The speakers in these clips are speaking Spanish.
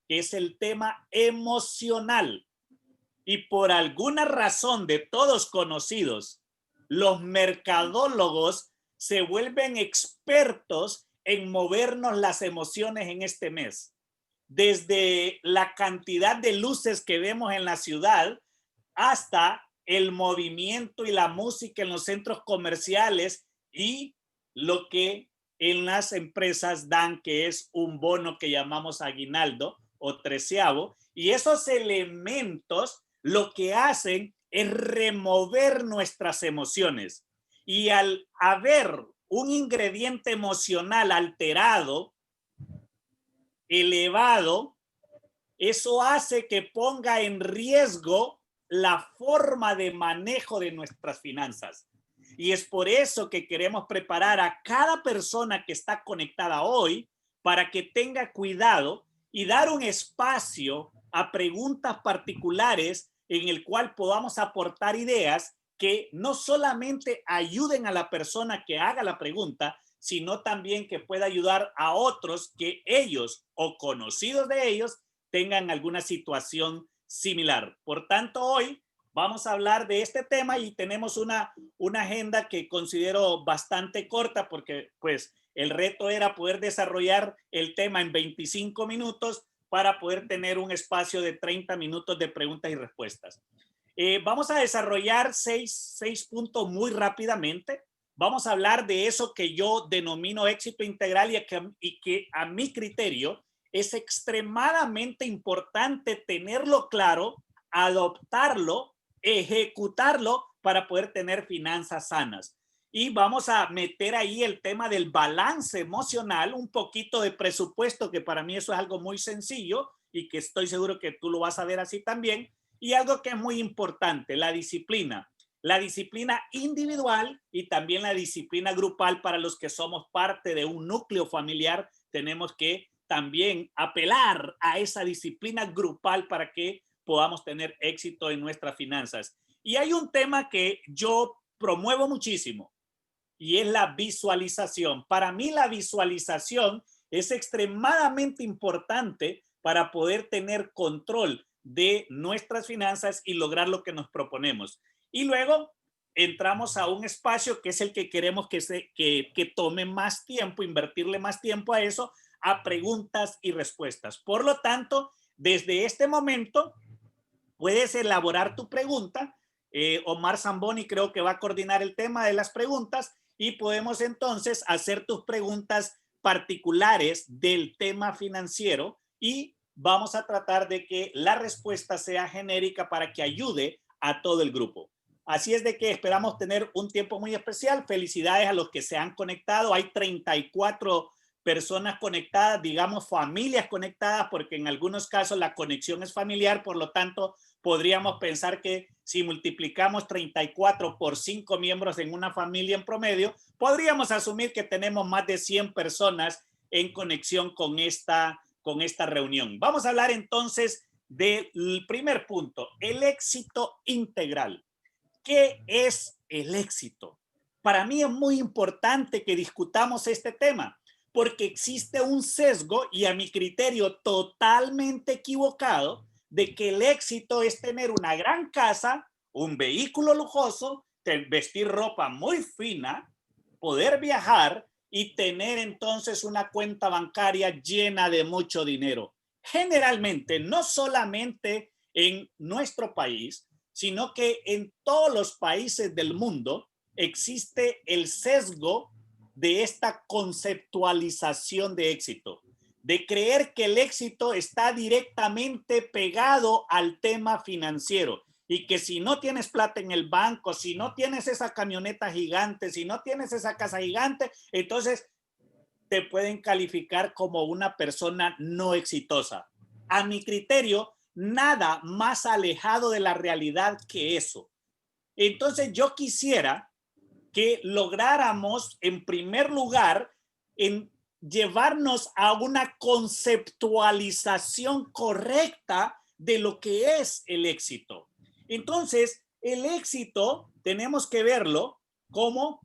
que es el tema emocional. Y por alguna razón de todos conocidos, los mercadólogos se vuelven expertos en movernos las emociones en este mes. Desde la cantidad de luces que vemos en la ciudad hasta el movimiento y la música en los centros comerciales y lo que en las empresas dan, que es un bono que llamamos aguinaldo o treceavo. Y esos elementos lo que hacen es remover nuestras emociones. Y al haber un ingrediente emocional alterado, elevado, eso hace que ponga en riesgo la forma de manejo de nuestras finanzas. Y es por eso que queremos preparar a cada persona que está conectada hoy para que tenga cuidado y dar un espacio a preguntas particulares en el cual podamos aportar ideas que no solamente ayuden a la persona que haga la pregunta, sino también que pueda ayudar a otros que ellos o conocidos de ellos tengan alguna situación similar. Por tanto, hoy vamos a hablar de este tema y tenemos una agenda que considero bastante corta porque pues el reto era poder desarrollar el tema en 25 minutos para poder tener un espacio de 30 minutos de preguntas y respuestas. Vamos a desarrollar seis puntos muy rápidamente. Vamos a hablar de eso que yo denomino éxito integral y que a mi criterio es extremadamente importante tenerlo claro, adoptarlo, ejecutarlo para poder tener finanzas sanas. Y vamos a meter ahí el tema del balance emocional, un poquito de presupuesto, que para mí eso es algo muy sencillo y que estoy seguro que tú lo vas a ver así también. Y algo que es muy importante, la disciplina individual y también la disciplina grupal. Para los que somos parte de un núcleo familiar, tenemos que también apelar a esa disciplina grupal para que podamos tener éxito en nuestras finanzas. Y hay un tema que yo promuevo muchísimo y es la visualización. Para mí la visualización es extremadamente importante para poder tener control de nuestras finanzas y lograr lo que nos proponemos. Y luego entramos a un espacio que es el que queremos que tome más tiempo, invertirle más tiempo a eso, a preguntas y respuestas. Por lo tanto, desde este momento puedes elaborar tu pregunta. Omar Zamboni creo que va a coordinar el tema de las preguntas y podemos entonces hacer tus preguntas particulares del tema financiero y vamos a tratar de que la respuesta sea genérica para que ayude a todo el grupo. Así es de que esperamos tener un tiempo muy especial. Felicidades a los que se han conectado. Hay 34 personas conectadas, digamos familias conectadas, porque en algunos casos la conexión es familiar, por lo tanto podríamos pensar que si multiplicamos 34 por 5 miembros en una familia en promedio, podríamos asumir que tenemos más de 100 personas en conexión con esta reunión. Vamos a hablar entonces del primer punto, el éxito integral. ¿Qué es el éxito? Para mí es muy importante que discutamos este tema porque existe un sesgo y a mi criterio totalmente equivocado de que el éxito es tener una gran casa, un vehículo lujoso, vestir ropa muy fina, poder viajar y tener entonces una cuenta bancaria llena de mucho dinero. Generalmente, no solamente en nuestro país, sino que en todos los países del mundo existe el sesgo de esta conceptualización de éxito, de creer que el éxito está directamente pegado al tema financiero y que si no tienes plata en el banco, si no tienes esa camioneta gigante, si no tienes esa casa gigante, entonces te pueden calificar como una persona no exitosa. A mi criterio, nada más alejado de la realidad que eso. Entonces yo quisiera que lográramos en primer lugar en llevarnos a una conceptualización correcta de lo que es el éxito. Entonces, el éxito tenemos que verlo como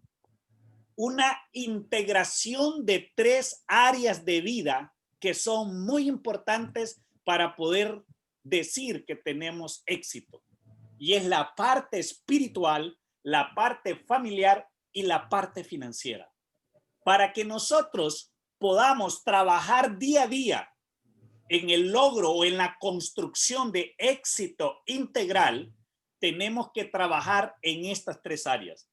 una integración de tres áreas de vida que son muy importantes para poder decir que tenemos éxito. Y es la parte espiritual, la parte familiar y la parte financiera. Para que nosotros podamos trabajar día a día en el logro o en la construcción de éxito integral, tenemos que trabajar en estas tres áreas.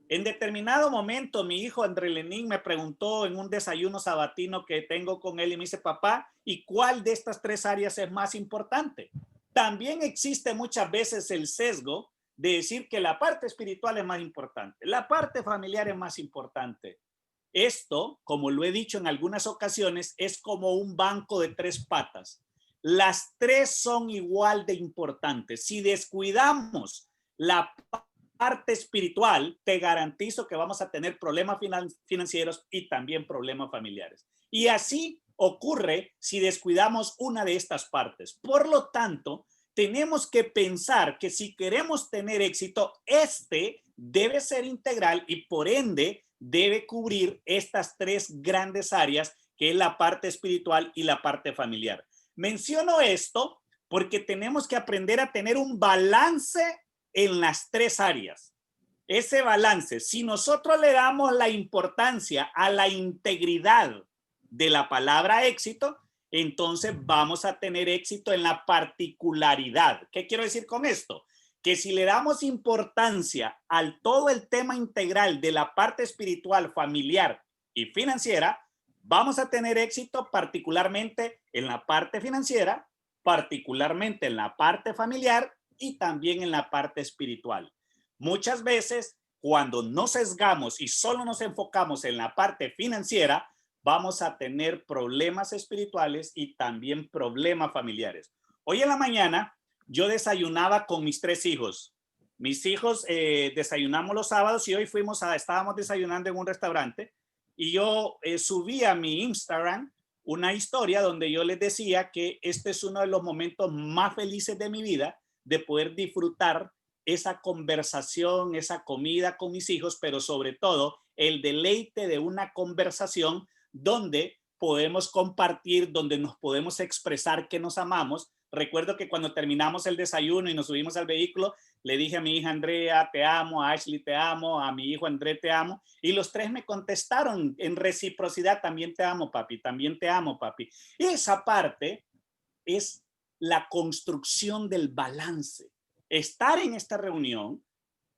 En determinado momento, mi hijo André Lenín me preguntó en un desayuno sabatino que tengo con él y me dice, papá, ¿y cuál de estas tres áreas es más importante? También existe muchas veces el sesgo de decir que la parte espiritual es más importante, la parte familiar es más importante. Esto, como lo he dicho en algunas ocasiones, es como un banco de tres patas. Las tres son igual de importantes. Si descuidamos la parte espiritual, te garantizo que vamos a tener problemas financieros y también problemas familiares. Y así ocurre si descuidamos una de estas partes. Por lo tanto, tenemos que pensar que si queremos tener éxito, este debe ser integral y por ende debe cubrir estas tres grandes áreas, que es la parte espiritual y la parte familiar. Menciono esto porque tenemos que aprender a tener un balance en las tres áreas. Ese balance, si nosotros le damos la importancia a la integridad de la palabra éxito, entonces vamos a tener éxito en la particularidad. ¿Qué quiero decir con esto? Que si le damos importancia al todo el tema integral de la parte espiritual, familiar y financiera, vamos a tener éxito particularmente en la parte financiera, particularmente en la parte familiar y también en la parte espiritual. Muchas veces, cuando nos sesgamos y solo nos enfocamos en la parte financiera, vamos a tener problemas espirituales y también problemas familiares. Hoy en la mañana, yo desayunaba con mis tres hijos. Mis hijos desayunamos los sábados y hoy estábamos desayunando en un restaurante y yo subí a mi Instagram una historia donde yo les decía que este es uno de los momentos más felices de mi vida, de poder disfrutar esa conversación, esa comida con mis hijos, pero sobre todo el deleite de una conversación donde podemos compartir, donde nos podemos expresar que nos amamos. Recuerdo que cuando terminamos el desayuno y nos subimos al vehículo, le dije a mi hija Andrea, te amo, a Ashley, te amo, a mi hijo André, te amo. Y los tres me contestaron en reciprocidad, también te amo, papi, también te amo, papi. Y esa parte es la construcción del balance. Estar en esta reunión,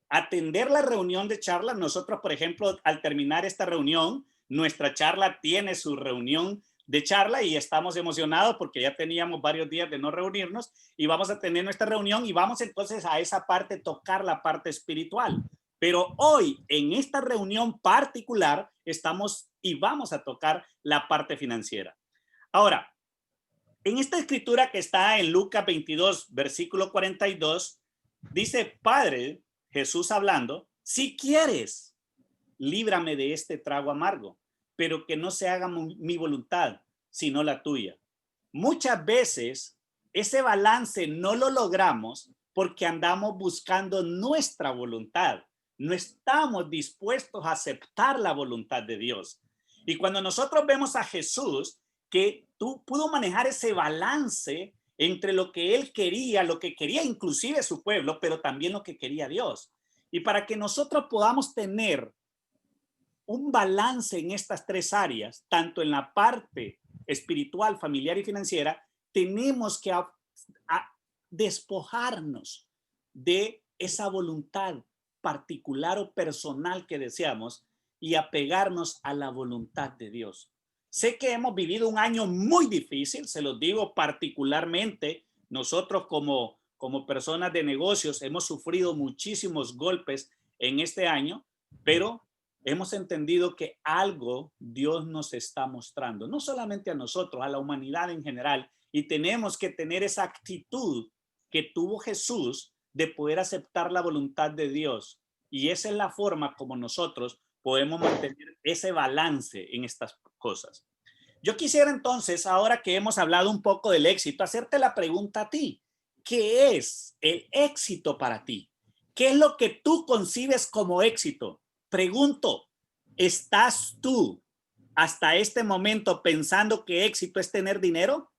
atender la reunión de charla. Nosotros, por ejemplo, al terminar esta reunión, nuestra charla tiene su reunión de charla y estamos emocionados porque ya teníamos varios días de no reunirnos y vamos a tener nuestra reunión y vamos entonces a esa parte, tocar la parte espiritual. Pero hoy, en esta reunión particular, estamos y vamos a tocar la parte financiera. Ahora, en esta escritura que está en Lucas 22, versículo 42, dice, Padre, Jesús hablando, si quieres, líbrame de este trago amargo, pero que no se haga mi voluntad, sino la tuya. Muchas veces ese balance no lo logramos porque andamos buscando nuestra voluntad. No estamos dispuestos a aceptar la voluntad de Dios. Y cuando nosotros vemos a Jesús, que pudo manejar ese balance entre lo que él quería, lo que quería inclusive su pueblo, pero también lo que quería Dios. Y para que nosotros podamos tener un balance en estas tres áreas, tanto en la parte espiritual, familiar y financiera, tenemos que despojarnos de esa voluntad particular o personal que deseamos y apegarnos a la voluntad de Dios. Sé que hemos vivido un año muy difícil, se los digo particularmente, nosotros como personas de negocios hemos sufrido muchísimos golpes en este año, pero hemos entendido que algo Dios nos está mostrando, no solamente a nosotros, a la humanidad en general, y tenemos que tener esa actitud que tuvo Jesús de poder aceptar la voluntad de Dios. Y esa es la forma como nosotros podemos mantener ese balance en estas cosas. Yo quisiera entonces, ahora que hemos hablado un poco del éxito, hacerte la pregunta a ti. ¿Qué es el éxito para ti? ¿Qué es lo que tú concibes como éxito? Pregunto, ¿estás tú hasta este momento pensando que éxito es tener dinero?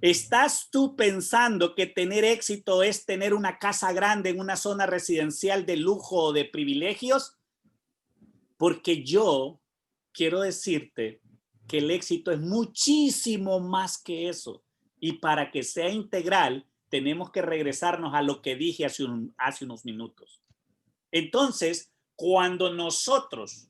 ¿Estás tú pensando que tener éxito es tener una casa grande en una zona residencial de lujo o de privilegios? Porque yo quiero decirte que el éxito es muchísimo más que eso. Y para que sea integral, tenemos que regresarnos a lo que dije hace unos minutos. Entonces, cuando nosotros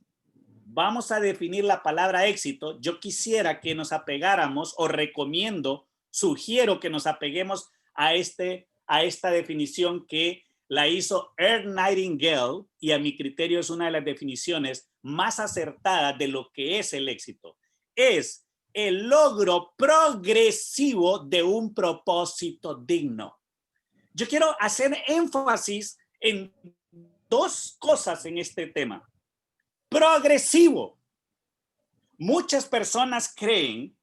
vamos a definir la palabra éxito, yo quisiera que nos apegáramos, o recomiendo, sugiero que nos apeguemos a esta definición que la hizo Earl Nightingale, y a mi criterio es una de las definiciones más acertadas de lo que es el éxito. Es el logro progresivo de un propósito digno. Yo quiero hacer énfasis en dos cosas en este tema. Progresivo. Muchas personas creen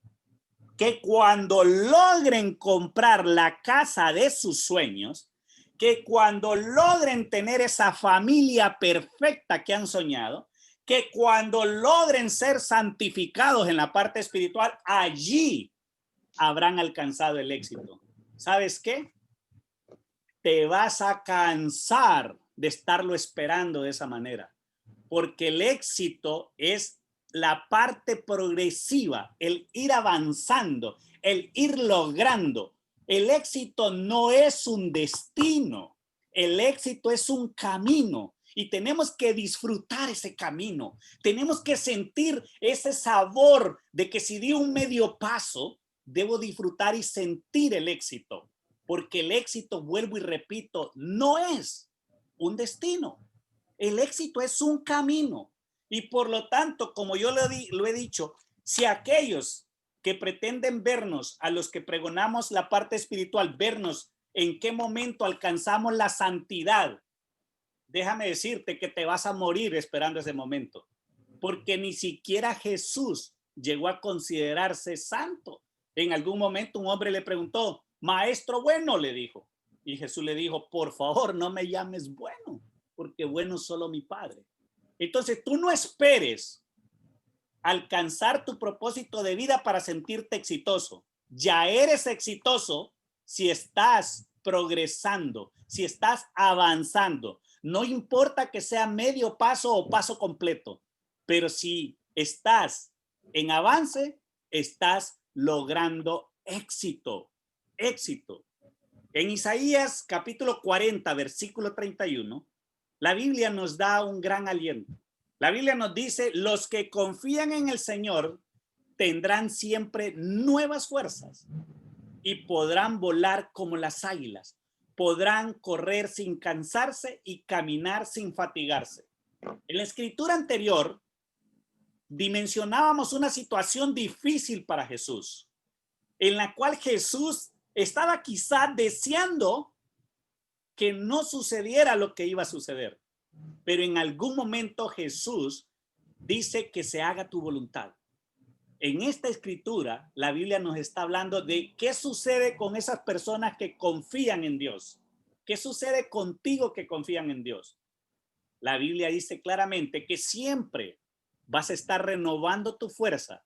que cuando logren comprar la casa de sus sueños, que cuando logren tener esa familia perfecta que han soñado, que cuando logren ser santificados en la parte espiritual, allí habrán alcanzado el éxito. ¿Sabes qué? Te vas a cansar de estarlo esperando de esa manera, porque el éxito es la parte progresiva, el ir avanzando, el ir logrando. El éxito no es un destino, el éxito es un camino. Y tenemos que disfrutar ese camino. Tenemos que sentir ese sabor de que si di un medio paso, debo disfrutar y sentir el éxito. Porque el éxito, vuelvo y repito, no es un destino. El éxito es un camino. Y por lo tanto, como yo lo he dicho, si aquellos que pretenden vernos, a los que pregonamos la parte espiritual, vernos en qué momento alcanzamos la santidad, déjame decirte que te vas a morir esperando ese momento, porque ni siquiera Jesús llegó a considerarse santo. En algún momento un hombre le preguntó, maestro bueno, le dijo, y Jesús le dijo, por favor, no me llames bueno, porque bueno es solo mi Padre. Entonces tú no esperes alcanzar tu propósito de vida para sentirte exitoso. Ya eres exitoso si estás progresando, si estás avanzando. No importa que sea medio paso o paso completo, pero si estás en avance, estás logrando éxito. Éxito. En Isaías capítulo 40, versículo 31, la Biblia nos da un gran aliento. La Biblia nos dice, los que confían en el Señor tendrán siempre nuevas fuerzas y podrán volar como las águilas. Podrán correr sin cansarse y caminar sin fatigarse. En la escritura anterior dimensionábamos una situación difícil para Jesús, en la cual Jesús estaba quizá deseando que no sucediera lo que iba a suceder. Pero en algún momento Jesús dice que se haga tu voluntad. En esta escritura, la Biblia nos está hablando de qué sucede con esas personas que confían en Dios. ¿Qué sucede contigo que confían en Dios? La Biblia dice claramente que siempre vas a estar renovando tu fuerza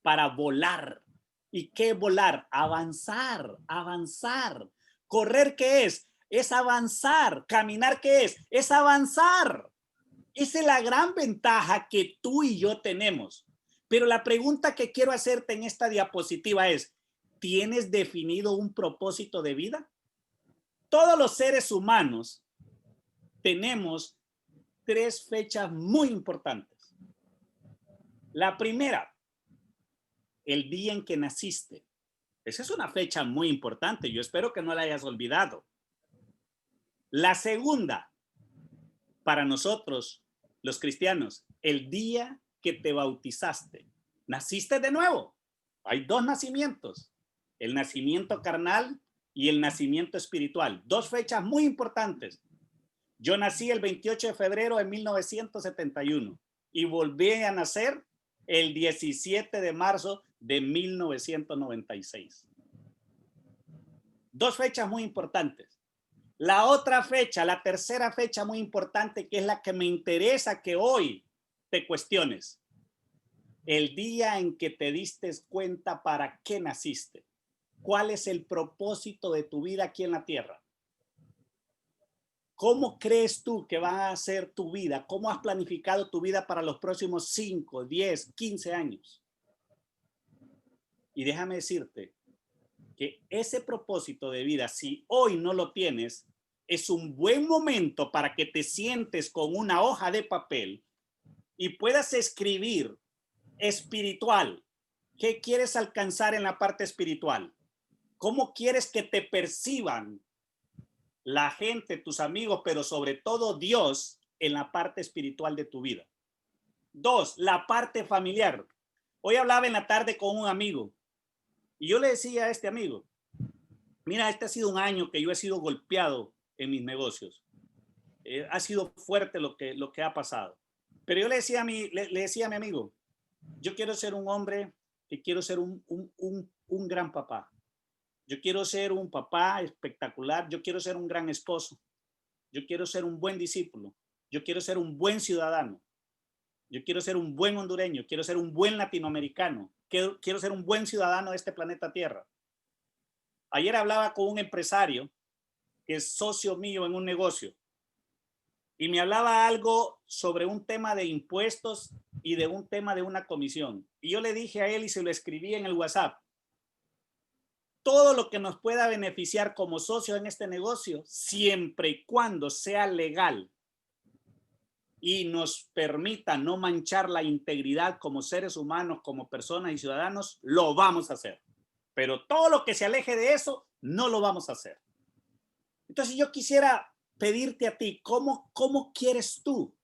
para volar. ¿Y qué volar? Avanzar, avanzar. ¿Correr qué es? Es avanzar. ¿Caminar qué es? Es avanzar. Esa es la gran ventaja que tú y yo tenemos. Pero la pregunta que quiero hacerte en esta diapositiva es, ¿tienes definido un propósito de vida? Todos los seres humanos tenemos tres fechas muy importantes. La primera, el día en que naciste. Esa es una fecha muy importante. Yo espero que no la hayas olvidado. La segunda, para nosotros, los cristianos, el día que te bautizaste. Naciste de nuevo. Hay dos nacimientos, el nacimiento carnal y el nacimiento espiritual. Dos fechas muy importantes. Yo nací el 28 de febrero de 1971 y volví a nacer el 17 de marzo de 1996. Dos fechas muy importantes. La otra fecha, la tercera fecha muy importante, que es la que me interesa que hoy te cuestiones. El día en que te diste cuenta para qué naciste. ¿Cuál es el propósito de tu vida aquí en la tierra? ¿Cómo crees tú que va a ser tu vida? ¿Cómo has planificado tu vida para los próximos 5, 10, 15 años? Y déjame decirte que ese propósito de vida, si hoy no lo tienes, es un buen momento para que te sientes con una hoja de papel y puedas escribir espiritual. ¿Qué quieres alcanzar en la parte espiritual? ¿Cómo quieres que te perciban la gente, tus amigos, pero sobre todo Dios en la parte espiritual de tu vida? 2, la parte familiar. Hoy hablaba en la tarde con un amigo y yo le decía a este amigo, mira, este ha sido un año que yo he sido golpeado en mis negocios. Ha sido fuerte lo que ha pasado. Pero yo le decía a mi amigo, yo quiero ser un hombre que quiero ser un gran papá. Yo quiero ser un papá espectacular. Yo quiero ser un gran esposo. Yo quiero ser un buen discípulo. Yo quiero ser un buen ciudadano. Yo quiero ser un buen hondureño. Quiero ser un buen latinoamericano. Quiero ser un buen ciudadano de este planeta Tierra. Ayer hablaba con un empresario que es socio mío en un negocio y me hablaba algo sobre un tema de impuestos y de un tema de una comisión. Y yo le dije a él y se lo escribí en el WhatsApp. Todo lo que nos pueda beneficiar como socios en este negocio, siempre y cuando sea legal y nos permita no manchar la integridad como seres humanos, como personas y ciudadanos, lo vamos a hacer. Pero todo lo que se aleje de eso, no lo vamos a hacer. Entonces yo quisiera pedirte a ti, ¿cómo quieres tú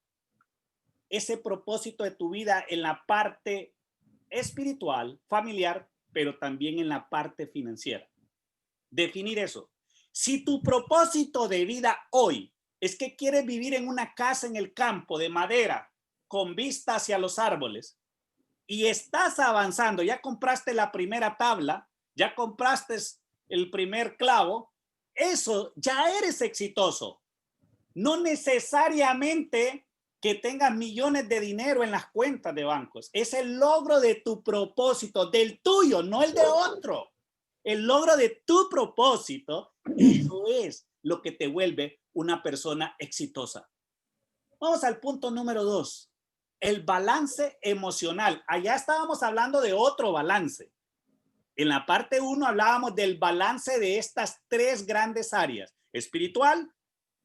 ese propósito de tu vida en la parte espiritual, familiar, pero también en la parte financiera? Definir eso. Si tu propósito de vida hoy es que quieres vivir en una casa en el campo de madera con vista hacia los árboles y estás avanzando, ya compraste la primera tabla, ya compraste el primer clavo, eso ya eres exitoso. No necesariamente que tengas millones de dinero en las cuentas de bancos. Es el logro de tu propósito, del tuyo, no el de otro. El logro de tu propósito, eso es lo que te vuelve una persona exitosa. Vamos al punto número 2, el balance emocional. Allá estábamos hablando de otro balance. En la parte 1 hablábamos del balance de estas 3 grandes áreas: espiritual,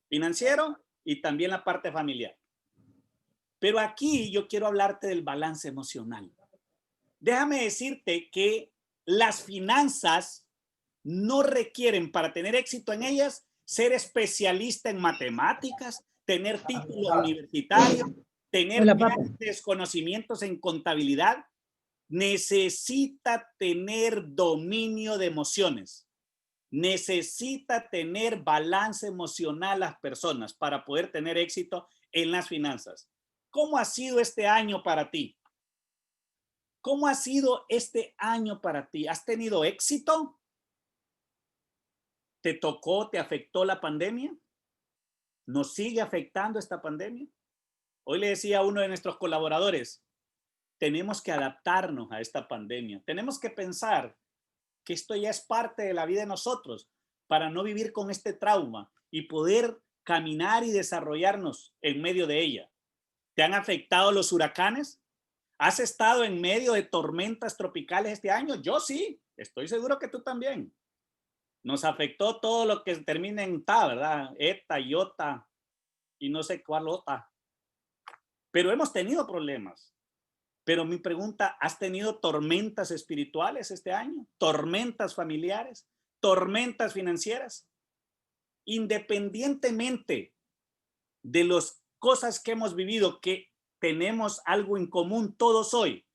financiero y también la parte familiar. Pero aquí yo quiero hablarte del balance emocional. Déjame decirte que las finanzas no requieren, para tener éxito en ellas, ser especialista en matemáticas, tener título universitario, tener grandes conocimientos en contabilidad. Necesita tener dominio de emociones. Necesita tener balance emocional las personas para poder tener éxito en las finanzas. ¿Cómo ha sido este año para ti? ¿Cómo ha sido este año para ti? ¿Has tenido éxito? ¿Te tocó, te afectó la pandemia? ¿Nos sigue afectando esta pandemia? Hoy le decía a uno de nuestros colaboradores, tenemos que adaptarnos a esta pandemia. Tenemos que pensar que esto ya es parte de la vida de nosotros para no vivir con este trauma y poder caminar y desarrollarnos en medio de ella. ¿Te han afectado los huracanes? ¿Has estado en medio de tormentas tropicales este año? Yo sí, estoy seguro que tú también. Nos afectó todo lo que termina en ta, ¿verdad? Eta, iota y no sé cuál otra. Pero hemos tenido problemas. Pero mi pregunta, ¿has tenido tormentas espirituales este año? ¿Tormentas familiares? ¿Tormentas financieras? Independientemente de las cosas que hemos vivido, que tenemos algo en común todos hoy,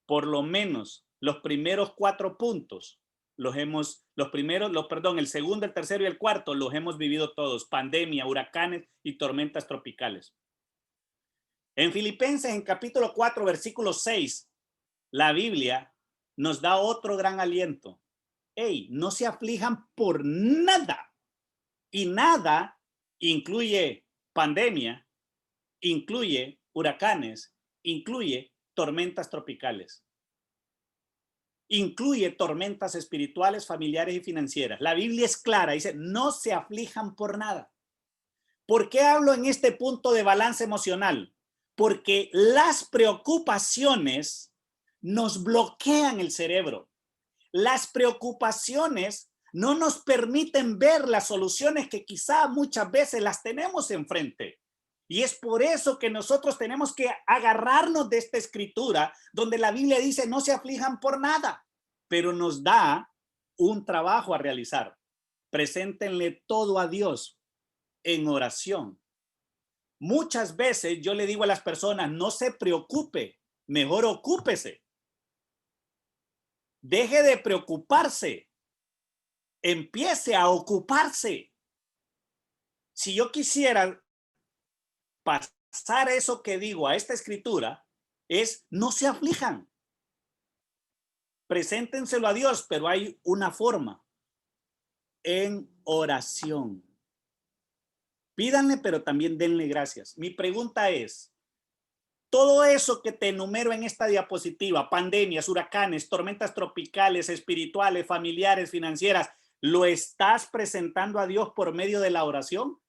por lo menos los primeros 4 puntos el segundo, el tercero y el cuarto los hemos vivido todos: pandemia, huracanes y tormentas tropicales. En Filipenses, en capítulo 4, versículo 6, la Biblia nos da otro gran aliento. Hey, no se aflijan por nada. Y nada incluye pandemia, incluye huracanes, incluye tormentas tropicales. incluye tormentas espirituales, familiares y financieras. La Biblia es clara, dice, no se aflijan por nada. ¿Por qué hablo en este punto de balance emocional? Porque las preocupaciones nos bloquean el cerebro. Las preocupaciones no nos permiten ver las soluciones que quizá muchas veces las tenemos enfrente. Y es por eso que nosotros tenemos que agarrarnos de esta escritura donde la Biblia dice no se aflijan por nada, pero nos da un trabajo a realizar. Preséntenle todo a Dios en oración. Muchas veces yo le digo a las personas, no se preocupe, mejor ocúpese. Deje de preocuparse. Empiece a ocuparse. Si yo quisiera pasar eso que digo a esta escritura, es no se aflijan. Preséntenselo a Dios, pero hay una forma. En oración. Pídanle, pero también denle gracias. Mi pregunta es, todo eso que te enumero en esta diapositiva, pandemias, huracanes, tormentas tropicales, espirituales, familiares, financieras, ¿lo estás presentando a Dios por medio de la oración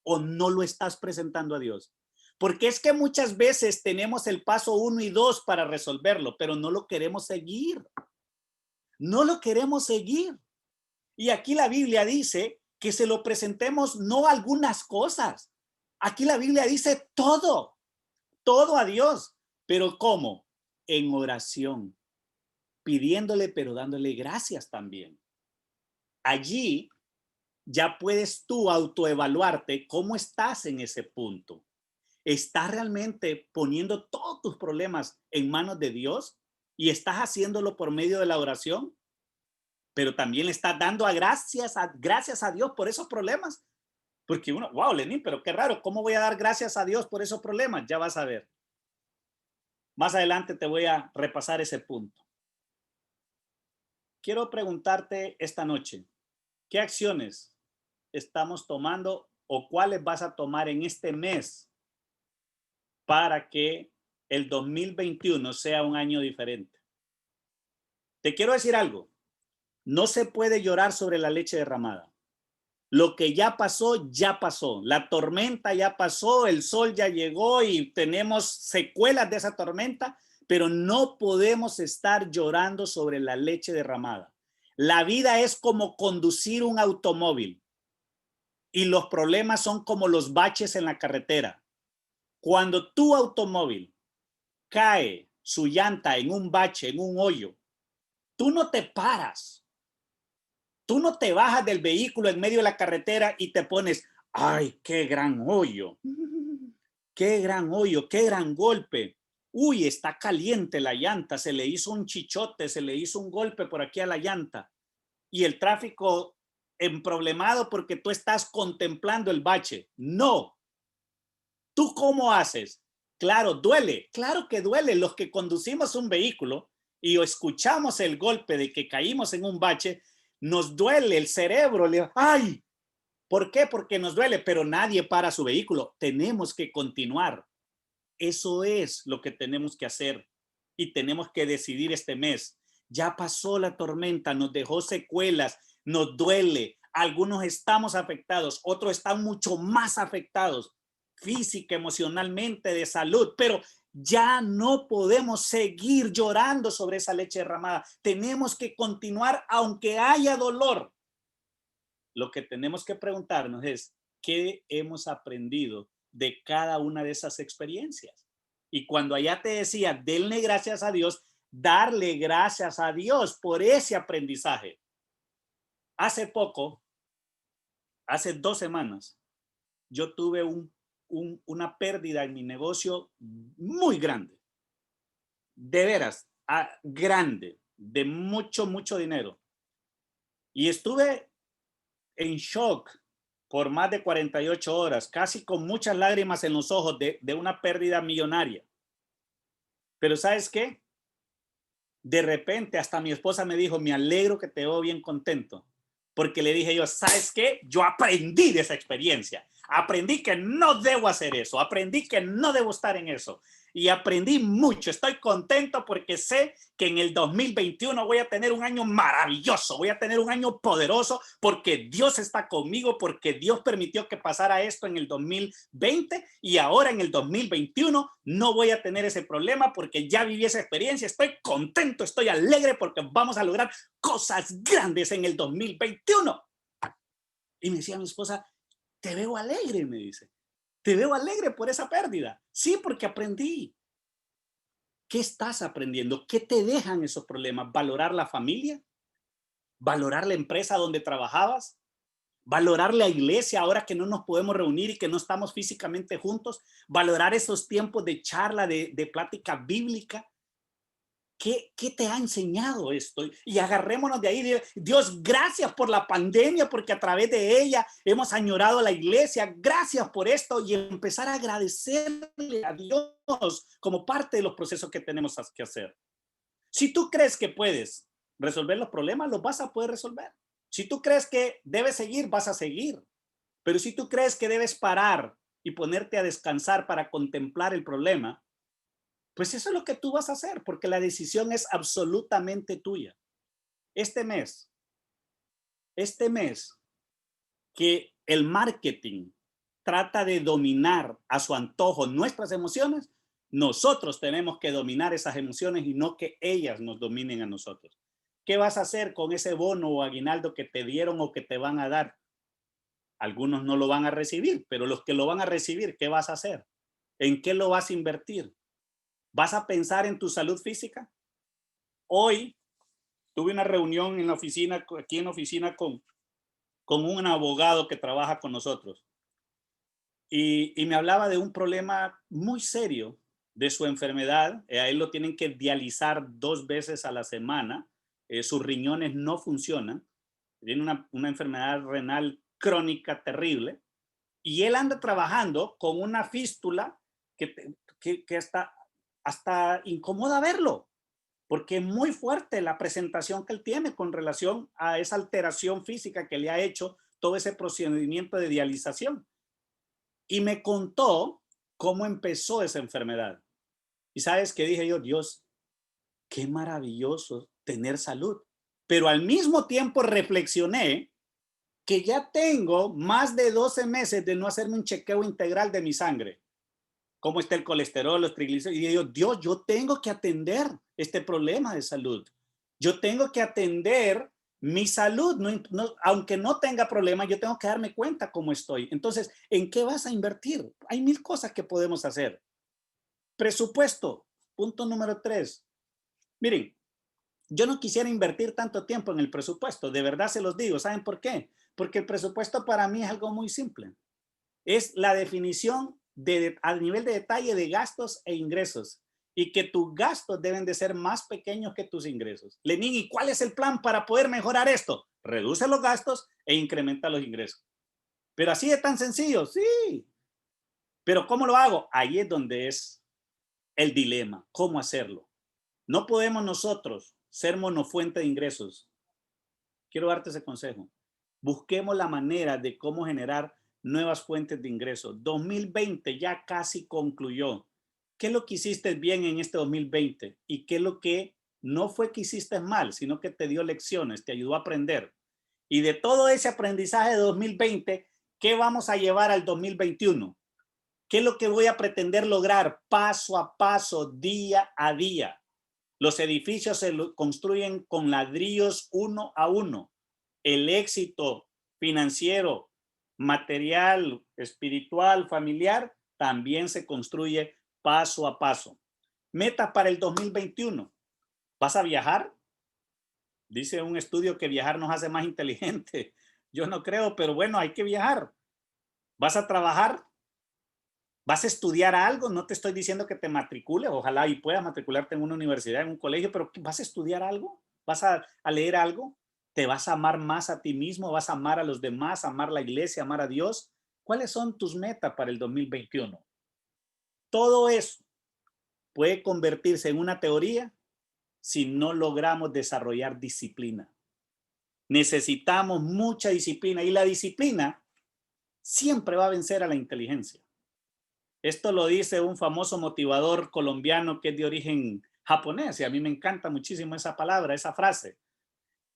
o no lo estás presentando a Dios? Porque es que muchas veces tenemos el paso 1 y 2 para resolverlo, pero no lo queremos seguir. No lo queremos seguir. Y aquí la Biblia dice que se lo presentemos no algunas cosas. Aquí la Biblia dice todo a Dios. ¿Pero cómo? En oración, pidiéndole, pero dándole gracias también. Allí ya puedes tú autoevaluarte cómo estás en ese punto. ¿Estás realmente poniendo todos tus problemas en manos de Dios y estás haciéndolo por medio de la oración? Pero también le estás dando gracias a Dios por esos problemas. Porque uno, wow, Lenín, pero qué raro, ¿cómo voy a dar gracias a Dios por esos problemas? Ya vas a ver. Más adelante te voy a repasar ese punto. Quiero preguntarte esta noche, ¿qué acciones estamos tomando o cuáles vas a tomar en este mes para que el 2021 sea un año diferente? Te quiero decir algo, no se puede llorar sobre la leche derramada. Lo que ya pasó, ya pasó. La tormenta ya pasó, el sol ya llegó y tenemos secuelas de esa tormenta, pero no podemos estar llorando sobre la leche derramada. La vida es como conducir un automóvil y los problemas son como los baches en la carretera. Cuando tu automóvil cae su llanta en un bache, en un hoyo, tú no te paras. Tú no te bajas del vehículo en medio de la carretera y te pones, ay, qué gran hoyo, qué gran hoyo, qué gran golpe. Uy, está caliente la llanta, se le hizo un chichote, se le hizo un golpe por aquí a la llanta. Y el tráfico emproblemado porque tú estás contemplando el bache. No. ¿Tú cómo haces? Claro, duele, claro que duele. Los que conducimos un vehículo y escuchamos el golpe de que caímos en un bache, nos duele el cerebro. ¡Ay! ¿Por qué? Porque nos duele, pero nadie para su vehículo. Tenemos que continuar. Eso es lo que tenemos que hacer y tenemos que decidir este mes. Ya pasó la tormenta, nos dejó secuelas, nos duele. Algunos estamos afectados, otros están mucho más afectados, física, emocionalmente, de salud, pero ya no podemos seguir llorando sobre esa leche derramada. Tenemos que continuar aunque haya dolor. Lo que tenemos que preguntarnos es, ¿qué hemos aprendido de cada una de esas experiencias? Y cuando allá te decía, denle gracias a Dios, darle gracias a Dios por ese aprendizaje. Hace poco, hace 2 semanas, yo tuve una pérdida en mi negocio muy grande. De veras, grande, de mucho dinero. Y estuve en shock por más de 48 horas, casi con muchas lágrimas en los ojos de una pérdida millonaria. Pero ¿sabes qué? De repente hasta mi esposa me dijo, me alegro que te veo bien contento. Porque le dije yo, ¿sabes qué? Yo aprendí de esa experiencia. aprendí que no debo hacer eso, aprendí que no debo estar en eso. Y aprendí mucho, estoy contento porque sé que en el 2021 voy a tener un año maravilloso, voy a tener un año poderoso porque Dios está conmigo, porque Dios permitió que pasara esto en el 2020 y ahora en el 2021 no voy a tener ese problema porque ya viví esa experiencia, estoy contento, estoy alegre porque vamos a lograr cosas grandes en el 2021. Y me decía mi esposa, te veo alegre, me dice. Te veo alegre por esa pérdida. Sí, porque aprendí. ¿Qué estás aprendiendo? ¿Qué te dejan esos problemas? ¿Valorar la familia? ¿Valorar la empresa donde trabajabas? ¿Valorar la iglesia ahora que no nos podemos reunir y que no estamos físicamente juntos? ¿Valorar esos tiempos de charla, de plática bíblica? ¿Qué te ha enseñado esto? Y agarrémonos de ahí. Dios, gracias por la pandemia, porque a través de ella hemos añorado a la iglesia. Gracias por esto y empezar a agradecerle a Dios como parte de los procesos que tenemos que hacer. Si tú crees que puedes resolver los problemas, los vas a poder resolver. Si tú crees que debes seguir, vas a seguir. Pero si tú crees que debes parar y ponerte a descansar para contemplar el problema, pues eso es lo que tú vas a hacer, porque la decisión es absolutamente tuya. Este mes que el marketing trata de dominar a su antojo nuestras emociones, nosotros tenemos que dominar esas emociones y no que ellas nos dominen a nosotros. ¿Qué vas a hacer con ese bono o aguinaldo que te dieron o que te van a dar? Algunos no lo van a recibir, pero los que lo van a recibir, ¿qué vas a hacer? ¿En qué lo vas a invertir? ¿Vas a pensar en tu salud física? Hoy tuve una reunión en la oficina, aquí en la oficina con un abogado que trabaja con nosotros y me hablaba de un problema muy serio de su enfermedad. A él lo tienen que dializar 2 veces a la semana. Sus riñones no funcionan. Tiene una enfermedad renal crónica terrible y él anda trabajando con una fístula que hasta incomoda verlo, porque es muy fuerte la presentación que él tiene con relación a esa alteración física que le ha hecho todo ese procedimiento de dialización. Y me contó cómo empezó esa enfermedad. Y sabes qué dije yo, Dios, qué maravilloso tener salud. Pero al mismo tiempo reflexioné que ya tengo más de 12 meses de no hacerme un chequeo integral de mi sangre. Cómo está el colesterol, los triglicéridos. Y digo, Dios, yo tengo que atender este problema de salud. Yo tengo que atender mi salud. Aunque no tenga problemas, yo tengo que darme cuenta cómo estoy. Entonces, ¿en qué vas a invertir? Hay 1000 cosas que podemos hacer. Presupuesto, punto número 3. Miren, yo no quisiera invertir tanto tiempo en el presupuesto. De verdad se los digo. ¿Saben por qué? Porque el presupuesto para mí es algo muy simple. Es la definición al nivel de detalle de gastos e ingresos y que tus gastos deben de ser más pequeños que tus ingresos. Lenín, ¿y cuál es el plan para poder mejorar esto? Reduce los gastos e incrementa los ingresos. Pero así es tan sencillo, sí. Pero ¿cómo lo hago? Ahí es donde es el dilema, ¿cómo hacerlo? No podemos nosotros ser monofuente de ingresos. Quiero darte ese consejo. Busquemos la manera de cómo generar nuevas fuentes de ingresos. 2020 ya casi concluyó. ¿Qué es lo que hiciste bien en este 2020? ¿Y qué es lo que no fue que hiciste mal, sino que te dio lecciones, te ayudó a aprender? Y de todo ese aprendizaje de 2020, ¿qué vamos a llevar al 2021? ¿Qué es lo que voy a pretender lograr paso a paso, día a día? Los edificios se construyen con ladrillos uno a uno. El éxito financiero, material, espiritual, familiar, también se construye paso a paso. Meta para el 2021. ¿Vas a viajar? Dice un estudio que viajar nos hace más inteligentes. Yo no creo, pero bueno, hay que viajar. ¿Vas a trabajar? ¿Vas a estudiar algo? No te estoy diciendo que te matricules, ojalá y puedas matricularte en una universidad, en un colegio, pero ¿vas a estudiar algo? ¿Vas a leer algo? ¿Te vas a amar más a ti mismo? ¿Vas a amar a los demás, amar la iglesia, amar a Dios? ¿Cuáles son tus metas para el 2021? Todo eso puede convertirse en una teoría si no logramos desarrollar disciplina. Necesitamos mucha disciplina y la disciplina siempre va a vencer a la inteligencia. Esto lo dice un famoso motivador colombiano que es de origen japonés, y a mí me encanta muchísimo esa palabra, esa frase,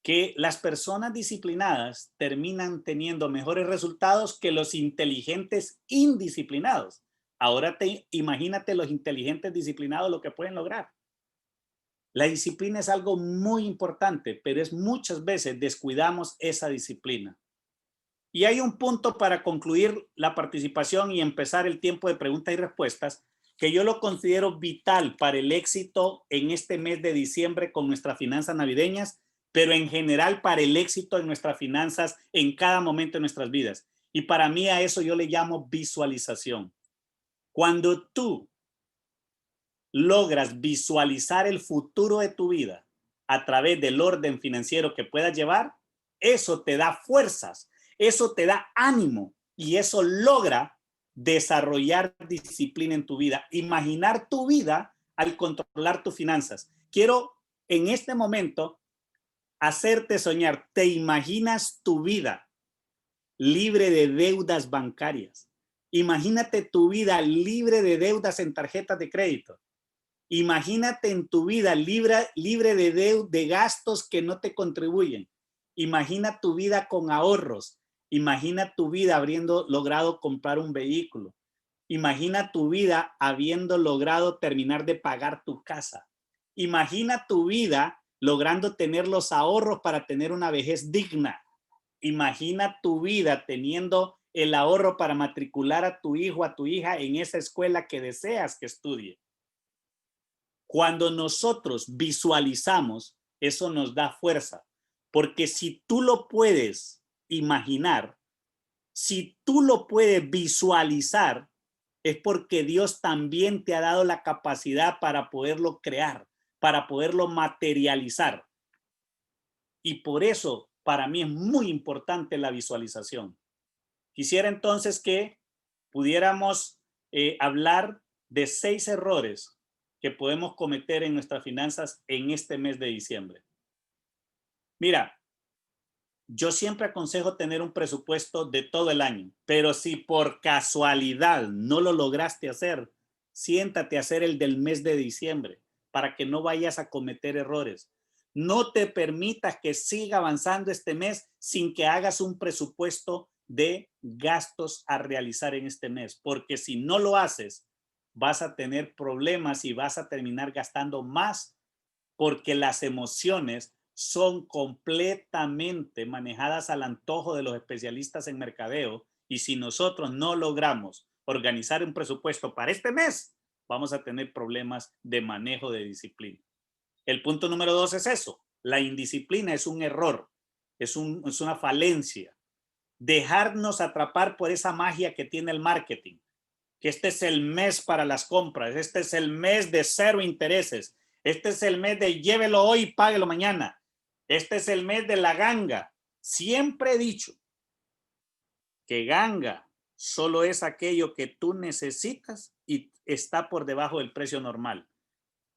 que las personas disciplinadas terminan teniendo mejores resultados que los inteligentes indisciplinados. Ahora imagínate los inteligentes disciplinados lo que pueden lograr. La disciplina es algo muy importante, pero es muchas veces descuidamos esa disciplina. Y hay un punto para concluir la participación y empezar el tiempo de preguntas y respuestas que yo lo considero vital para el éxito en este mes de diciembre con nuestras finanzas navideñas, pero en general para el éxito en nuestras finanzas en cada momento de nuestras vidas. Y para mí a eso yo le llamo visualización. Cuando tú logras visualizar el futuro de tu vida a través del orden financiero que puedas llevar, eso te da fuerzas, eso te da ánimo y eso logra desarrollar disciplina en tu vida, imaginar tu vida al controlar tus finanzas. Quiero en este momento hacerte soñar. ¿Te imaginas tu vida libre de deudas bancarias? Imagínate tu vida libre de deudas en tarjetas de crédito. Imagínate en tu vida libre de gastos que no te contribuyen. Imagina tu vida con ahorros. Imagina tu vida habiendo logrado comprar un vehículo. Imagina tu vida habiendo logrado terminar de pagar tu casa. Imagina tu vida logrando tener los ahorros para tener una vejez digna. Imagina tu vida teniendo el ahorro para matricular a tu hijo, a tu hija en esa escuela que deseas que estudie. Cuando nosotros visualizamos, eso nos da fuerza, porque si tú lo puedes imaginar, si tú lo puedes visualizar, es porque Dios también te ha dado la capacidad para poderlo crear, para poderlo materializar. Y por eso, para mí es muy importante la visualización. Quisiera entonces que pudiéramos hablar de 6 errores que podemos cometer en nuestras finanzas en este mes de diciembre. Mira, yo siempre aconsejo tener un presupuesto de todo el año, pero si por casualidad no lo lograste hacer, siéntate a hacer el del mes de diciembre para que no vayas a cometer errores. No te permitas que siga avanzando este mes sin que hagas un presupuesto de gastos a realizar en este mes, porque si no lo haces, vas a tener problemas y vas a terminar gastando más porque las emociones son completamente manejadas al antojo de los especialistas en mercadeo y si nosotros no logramos organizar un presupuesto para este mes, vamos a tener problemas de manejo de disciplina. El punto número 2 es eso. La indisciplina es un error, es una falencia. Dejarnos atrapar por esa magia que tiene el marketing, que este es el mes para las compras, este es el mes de 0 intereses, este es el mes de llévelo hoy y páguelo mañana, este es el mes de la ganga. Siempre he dicho que ganga solo es aquello que tú necesitas y está por debajo del precio normal.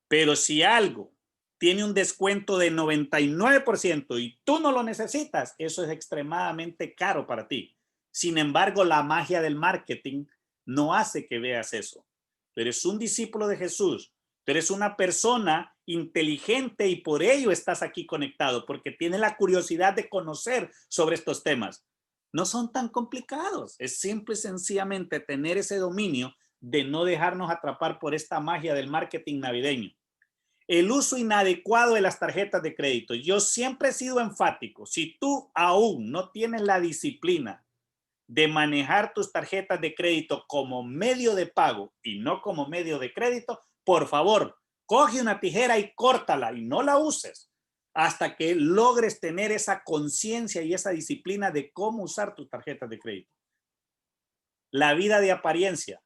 Pero si algo tiene un descuento de 99% y tú no lo necesitas, eso es extremadamente caro para ti. Sin embargo, la magia del marketing no hace que veas eso. Tú eres un discípulo de Jesús, tú eres una persona inteligente y por ello estás aquí conectado, porque tienes la curiosidad de conocer sobre estos temas. No son tan complicados, es simple y sencillamente tener ese dominio de no dejarnos atrapar por esta magia del marketing navideño. El uso inadecuado de las tarjetas de crédito. Yo siempre he sido enfático. Si tú aún no tienes la disciplina de manejar tus tarjetas de crédito como medio de pago y no como medio de crédito, por favor, coge una tijera y córtala y no la uses hasta que logres tener esa conciencia y esa disciplina de cómo usar tus tarjetas de crédito. La vida de apariencia.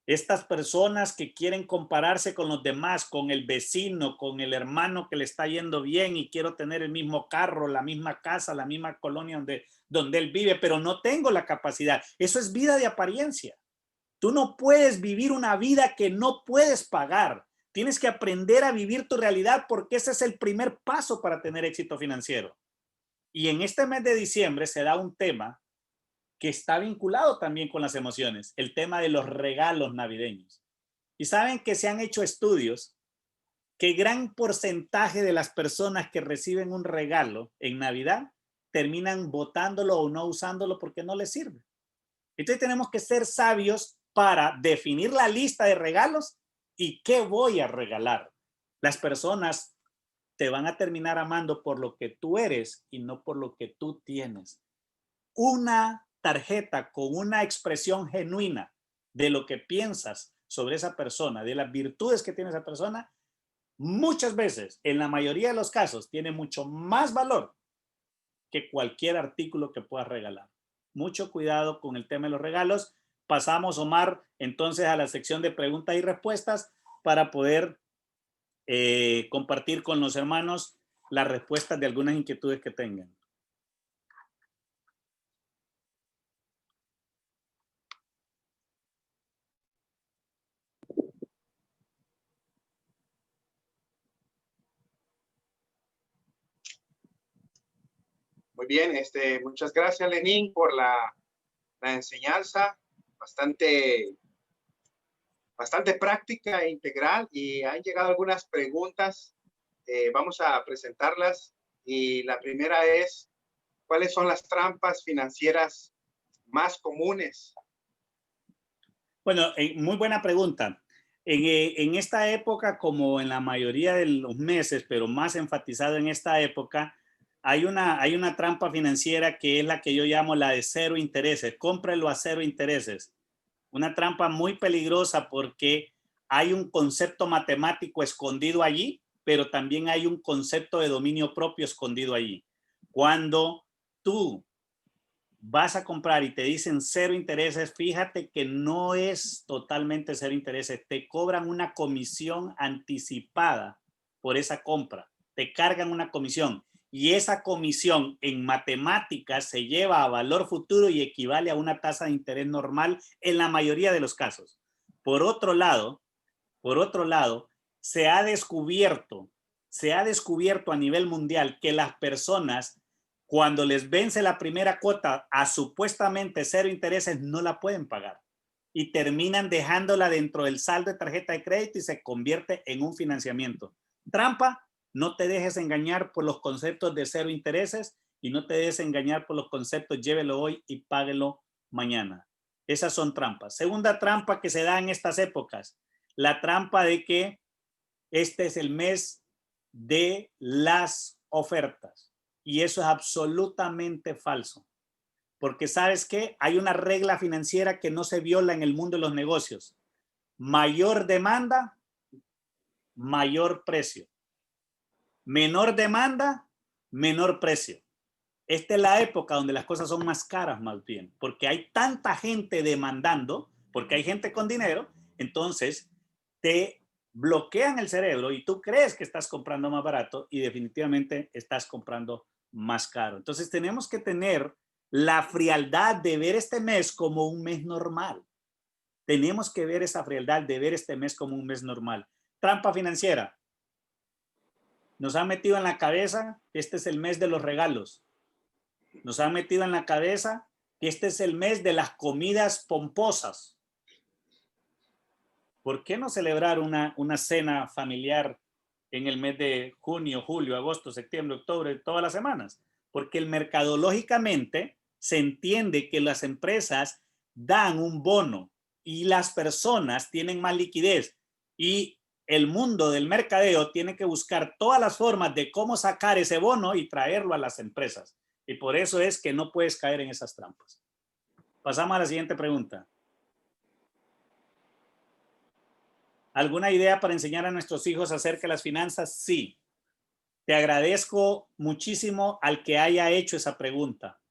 Estas personas que quieren compararse con los demás, con el vecino, con el hermano que le está yendo bien y quiero tener el mismo carro, la misma casa, la misma colonia donde él vive, pero no tengo la capacidad. Eso es vida de apariencia. Tú no puedes vivir una vida que no puedes pagar. Tienes que aprender a vivir tu realidad porque ese es el primer paso para tener éxito financiero. Y en este mes de diciembre se da un tema que está vinculado también con las emociones, el tema de los regalos navideños. Y saben que se han hecho estudios que gran porcentaje de las personas que reciben un regalo en Navidad terminan botándolo o no usándolo porque no les sirve. Entonces tenemos que ser sabios para definir la lista de regalos y qué voy a regalar. Las personas te van a terminar amando por lo que tú eres y no por lo que tú tienes. Una tarjeta con una expresión genuina de lo que piensas sobre esa persona, de las virtudes que tiene esa persona, muchas veces, en la mayoría de los casos, tiene mucho más valor que cualquier artículo que puedas regalar. Mucho cuidado con el tema de los regalos. Pasamos, Omar, entonces a la sección de preguntas y respuestas para poder compartir con los hermanos las respuestas de algunas inquietudes que tengan. Muy bien, muchas gracias, Lenín, por la enseñanza bastante práctica e integral, y han llegado algunas preguntas. Vamos a presentarlas, y la primera es: ¿cuáles son las trampas financieras más comunes? Bueno, muy buena pregunta. En esta época, como en la mayoría de los meses, pero más enfatizado en esta época, hay una trampa financiera que es la que yo llamo la de cero intereses. Cómprelo a cero intereses. Una trampa muy peligrosa porque hay un concepto matemático escondido allí, pero también hay un concepto de dominio propio escondido allí. Cuando tú vas a comprar y te dicen cero intereses, fíjate que no es totalmente cero intereses. Te cobran una comisión anticipada por esa compra. Te cargan una comisión. Y esa comisión en matemáticas se lleva a valor futuro y equivale a una tasa de interés normal en la mayoría de los casos. Por otro lado, se ha descubierto a nivel mundial que las personas, cuando les vence la primera cuota a supuestamente cero intereses, no la pueden pagar y terminan dejándola dentro del saldo de tarjeta de crédito y se convierte en un financiamiento. Trampa, no te dejes engañar por los conceptos de cero intereses y no te dejes engañar por los conceptos llévelo hoy y páguelo mañana. Esas son trampas. Segunda trampa que se da en estas épocas, la trampa de que este es el mes de las ofertas. Y eso es absolutamente falso. Porque ¿sabes qué? Hay una regla financiera que no se viola en el mundo de los negocios. Mayor demanda, mayor precio. Menor demanda, menor precio. Esta es la época donde las cosas son más caras, más bien, porque hay tanta gente demandando, porque hay gente con dinero, entonces te bloquean el cerebro y tú crees que estás comprando más barato y definitivamente estás comprando más caro. Entonces tenemos que tener la frialdad de ver este mes como un mes normal. Tenemos que ver esa frialdad de ver este mes como un mes normal. Trampa financiera. Nos han metido en la cabeza que este es el mes de los regalos. Nos han metido en la cabeza que este es el mes de las comidas pomposas. ¿Por qué no celebrar una cena familiar en el mes de junio, julio, agosto, septiembre, octubre, todas las semanas? Porque mercadológicamente se entiende que las empresas dan un bono y las personas tienen más liquidez y el mundo del mercadeo tiene que buscar todas las formas de cómo sacar ese bono y traerlo a las empresas. Y por eso es que no puedes caer en esas trampas. Pasamos a la siguiente pregunta. ¿Alguna idea para enseñar a nuestros hijos acerca de las finanzas? Sí. Te agradezco muchísimo al que haya hecho esa pregunta,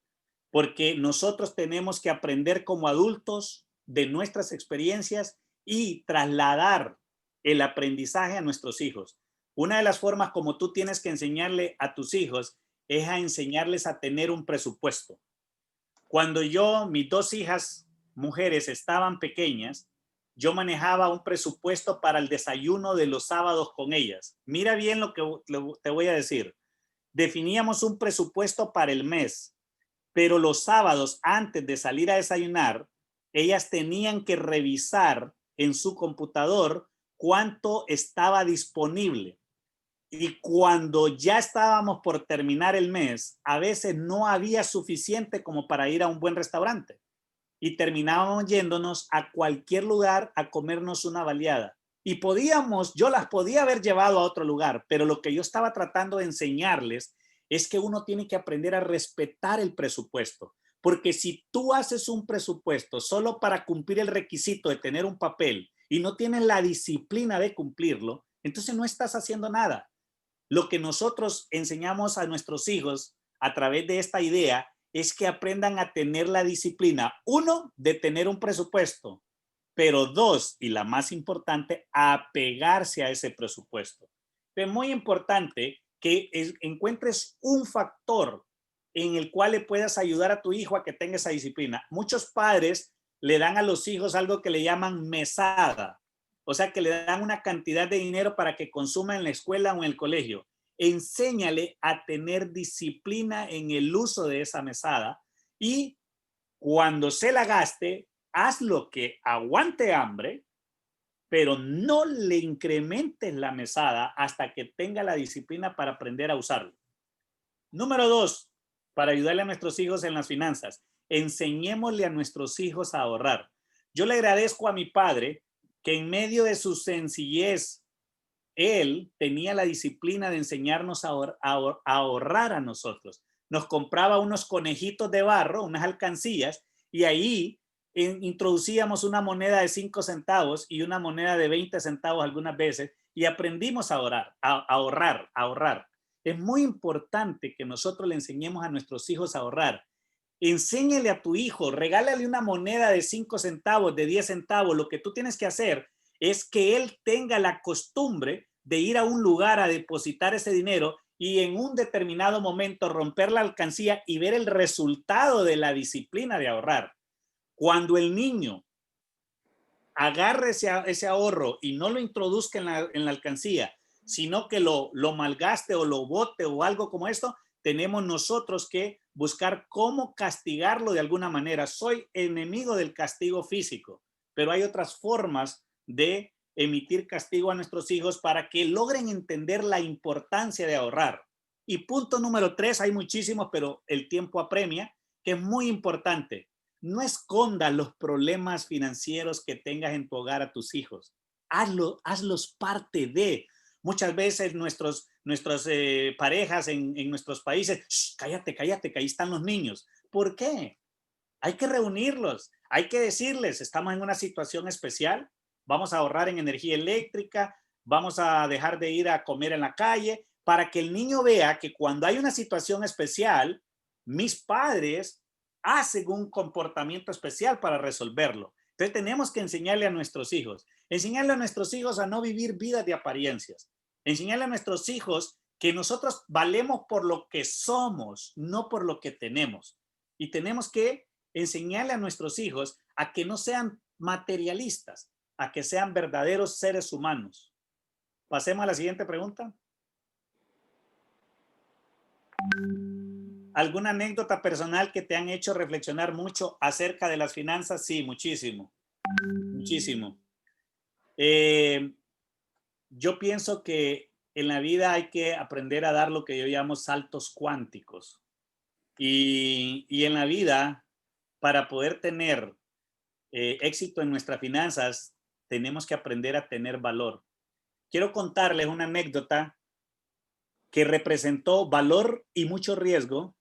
porque nosotros tenemos que aprender como adultos de nuestras experiencias y trasladar el aprendizaje a nuestros hijos. Una de las formas como tú tienes que enseñarle a tus hijos es a enseñarles a tener un presupuesto. Cuando mis dos hijas mujeres estaban pequeñas, yo manejaba un presupuesto para el desayuno de los sábados con ellas. Mira bien lo que te voy a decir. Definíamos un presupuesto para el mes pero los sábados antes de salir a desayunar, ellas tenían que revisar en su computador cuánto estaba disponible. Y cuando ya estábamos por terminar el mes, a veces no había suficiente como para ir a un buen restaurante. Y terminábamos yéndonos a cualquier lugar a comernos una baleada. Y yo las podía haber llevado a otro lugar, pero lo que yo estaba tratando de enseñarles es que uno tiene que aprender a respetar el presupuesto. Porque si tú haces un presupuesto solo para cumplir el requisito de tener un papel y no tienes la disciplina de cumplirlo, entonces no estás haciendo nada. Lo que nosotros enseñamos a nuestros hijos a través de esta idea es que aprendan a tener la disciplina, uno, de tener un presupuesto, pero dos, y la más importante, apegarse a ese presupuesto. Es muy importante que encuentres un factor en el cual le puedas ayudar a tu hijo a que tenga esa disciplina. Muchos padres le dan a los hijos algo que le llaman mesada, o sea, que le dan una cantidad de dinero para que consuma en la escuela o en el colegio. Enséñale a tener disciplina en el uso de esa mesada y cuando se la gaste, haz lo que aguante hambre, pero no le incrementes la mesada hasta que tenga la disciplina para aprender a usarlo. Número 2, para ayudarle a nuestros hijos en las finanzas, enseñémosle a nuestros hijos a ahorrar. Yo le agradezco a mi padre que en medio de su sencillez, él tenía la disciplina de enseñarnos a ahorrar a nosotros. Nos compraba unos conejitos de barro, unas alcancías, y ahí introducíamos una moneda de 5 centavos y una moneda de 20 centavos algunas veces, y aprendimos a ahorrar. Es muy importante que nosotros le enseñemos a nuestros hijos a ahorrar. Enséñale a tu hijo, regálale una moneda de 5 centavos, de 10 centavos. Lo que tú tienes que hacer es que él tenga la costumbre de ir a un lugar a depositar ese dinero y en un determinado momento romper la alcancía y ver el resultado de la disciplina de ahorrar. Cuando el niño agarre ese ahorro y no lo introduzca en la alcancía, sino que lo malgaste o lo bote o algo como esto, tenemos nosotros que buscar cómo castigarlo de alguna manera. Soy enemigo del castigo físico, pero hay otras formas de emitir castigo a nuestros hijos para que logren entender la importancia de ahorrar. Y punto número 3, hay muchísimos, pero el tiempo apremia, que es muy importante. No escondas los problemas financieros que tengas en tu hogar a tus hijos. Hazlos parte de. Muchas veces nuestras parejas en nuestros países, cállate, que ahí están los niños. ¿Por qué? Hay que reunirlos, hay que decirles, estamos en una situación especial, vamos a ahorrar en energía eléctrica, vamos a dejar de ir a comer en la calle, para que el niño vea que cuando hay una situación especial, mis padres hacen un comportamiento especial para resolverlo. Entonces tenemos que enseñarle a nuestros hijos a no vivir vidas de apariencias, enseñarle a nuestros hijos que nosotros valemos por lo que somos, no por lo que tenemos. Y tenemos que enseñarle a nuestros hijos a que no sean materialistas, a que sean verdaderos seres humanos. Pasemos a la siguiente pregunta. ¿Alguna anécdota personal que te han hecho reflexionar mucho acerca de las finanzas? Sí, muchísimo, muchísimo. Yo pienso que en la vida hay que aprender a dar lo que yo llamo saltos cuánticos. Y en la vida, para poder tener éxito en nuestras finanzas, tenemos que aprender a tener valor. Quiero contarles una anécdota que representó valor y mucho riesgo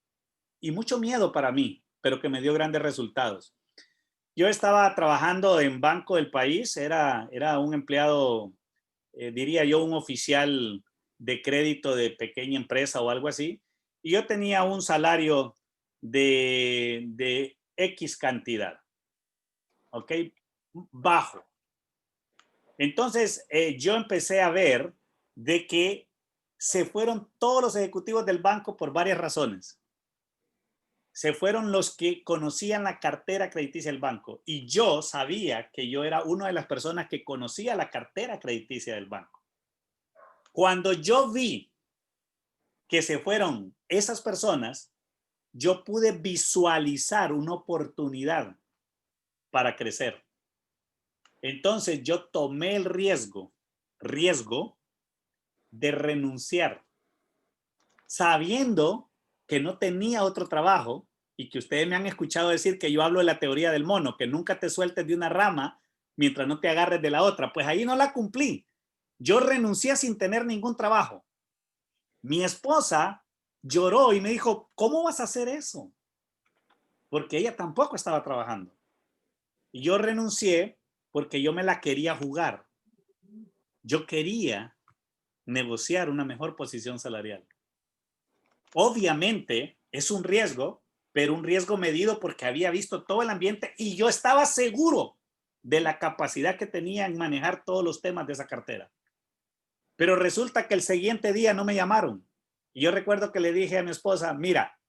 y mucho miedo para mí, pero que me dio grandes resultados. Yo estaba trabajando en Banco del País, era un empleado, diría yo, un oficial de crédito de pequeña empresa o algo así, y yo tenía un salario de X cantidad, ¿ok? Bajo. Entonces, yo empecé a ver de que se fueron todos los ejecutivos del banco por varias razones. Se fueron los que conocían la cartera crediticia del banco y yo sabía que yo era una de las personas que conocía la cartera crediticia del banco. Cuando yo vi que se fueron esas personas, yo pude visualizar una oportunidad para crecer. Entonces yo tomé el riesgo de renunciar, sabiendo que no tenía otro trabajo y que ustedes me han escuchado decir que yo hablo de la teoría del mono, que nunca te sueltes de una rama mientras no te agarres de la otra. Pues ahí no la cumplí. Yo renuncié sin tener ningún trabajo. Mi esposa lloró y me dijo, ¿cómo vas a hacer eso? Porque ella tampoco estaba trabajando. Y yo renuncié porque yo me la quería jugar. Yo quería negociar una mejor posición salarial. Obviamente es un riesgo, pero un riesgo medido porque había visto todo el ambiente y yo estaba seguro de la capacidad que tenía en manejar todos los temas de esa cartera. Pero resulta que el siguiente día no me llamaron. Y yo recuerdo que le dije a mi esposa, mira,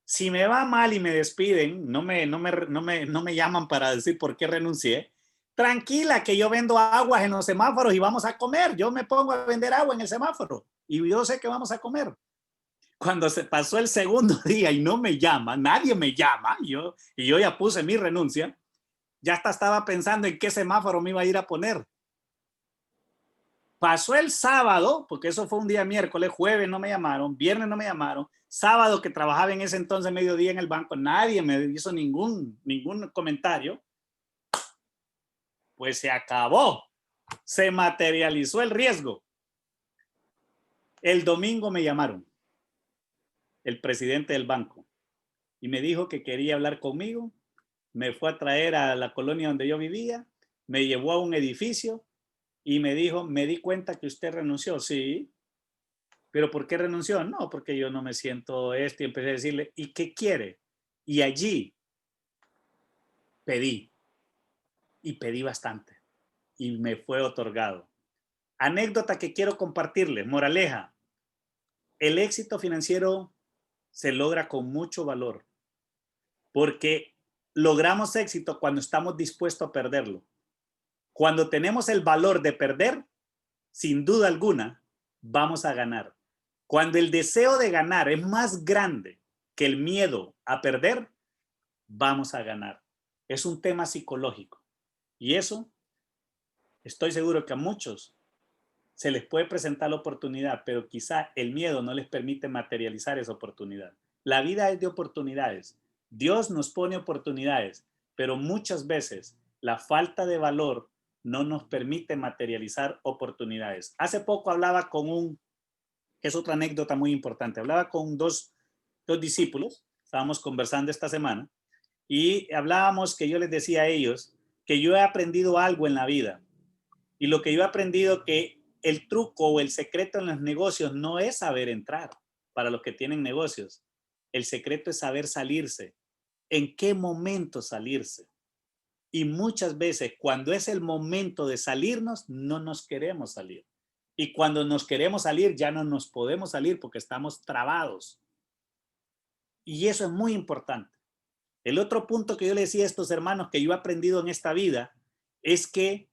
si me va mal y me despiden, no me llaman para decir por qué renuncié. Tranquila, que yo vendo aguas en los semáforos y vamos a comer. Yo me pongo a vender agua en el semáforo y yo sé que vamos a comer. Cuando se pasó el segundo día y no me llama, nadie me llama, y yo ya puse mi renuncia, ya hasta estaba pensando en qué semáforo me iba a ir a poner. Pasó el sábado, porque eso fue un día miércoles, jueves no me llamaron, viernes no me llamaron, sábado que trabajaba en ese entonces mediodía en el banco, nadie me hizo ningún comentario. Pues se acabó, se materializó el riesgo. El domingo me llamaron, el presidente del banco, y me dijo que quería hablar conmigo. Me fue a traer a la colonia donde yo vivía, me llevó a un edificio y me dijo, me di cuenta que usted renunció. Sí, pero ¿por qué renunció? No, porque yo no me siento esto. Y empecé a decirle, ¿y qué quiere? Y allí pedí, y pedí bastante, y me fue otorgado. Anécdota que quiero compartirles, moraleja, el éxito financiero se logra con mucho valor, porque logramos éxito cuando estamos dispuestos a perderlo. Cuando tenemos el valor de perder, sin duda alguna, vamos a ganar. Cuando el deseo de ganar es más grande que el miedo a perder, vamos a ganar. Es un tema psicológico. Y eso, estoy seguro que a muchos se les puede presentar la oportunidad, pero quizá el miedo no les permite materializar esa oportunidad. La vida es de oportunidades. Dios nos pone oportunidades, pero muchas veces la falta de valor no nos permite materializar oportunidades. Hace poco hablaba con es otra anécdota muy importante, hablaba con dos discípulos, estábamos conversando esta semana, y hablábamos que yo les decía a ellos que yo he aprendido algo en la vida, y lo que yo he aprendido que el truco o el secreto en los negocios no es saber entrar para los que tienen negocios, el secreto es saber salirse, en qué momento salirse. Y muchas veces cuando es el momento de salirnos, no nos queremos salir. Y cuando nos queremos salir, ya no nos podemos salir porque estamos trabados. Y eso es muy importante. El otro punto que yo le decía a estos hermanos que yo he aprendido en esta vida es que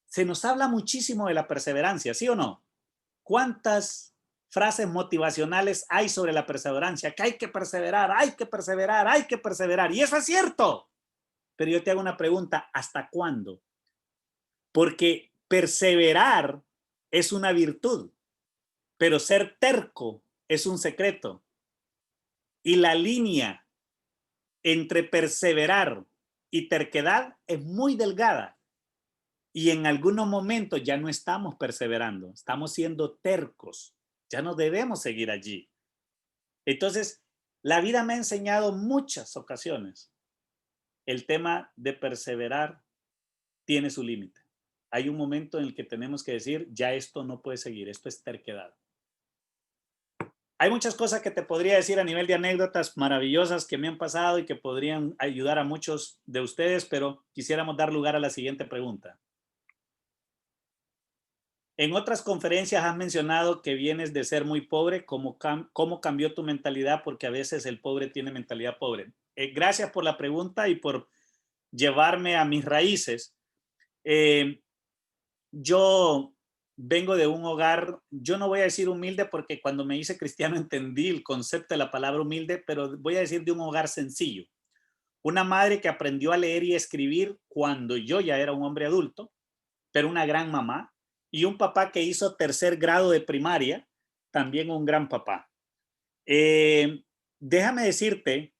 se nos habla muchísimo de la perseverancia, ¿sí o no? ¿Cuántas frases motivacionales hay sobre la perseverancia? Que hay que perseverar, hay que perseverar, hay que perseverar. Y eso es cierto. Pero yo te hago una pregunta, ¿hasta cuándo? Porque perseverar es una virtud, pero ser terco es un secreto. Y la línea entre perseverar y terquedad es muy delgada. Y en algunos momentos ya no estamos perseverando, estamos siendo tercos, ya no debemos seguir allí. Entonces, la vida me ha enseñado muchas ocasiones. El tema de perseverar tiene su límite. Hay un momento en el que tenemos que decir, ya esto no puede seguir, esto es terquedad. Hay muchas cosas que te podría decir a nivel de anécdotas maravillosas que me han pasado y que podrían ayudar a muchos de ustedes, pero quisiéramos dar lugar a la siguiente pregunta. En otras conferencias has mencionado que vienes de ser muy pobre, ¿cómo cambió tu mentalidad? Porque a veces el pobre tiene mentalidad pobre. Gracias por la pregunta y por llevarme a mis raíces. Yo vengo de un hogar, yo no voy a decir humilde porque cuando me hice cristiano entendí el concepto de la palabra humilde, pero voy a decir de un hogar sencillo. Una madre que aprendió a leer y escribir cuando yo ya era un hombre adulto, pero una gran mamá, y un papá que hizo tercer grado de primaria, también un gran papá. Déjame decirte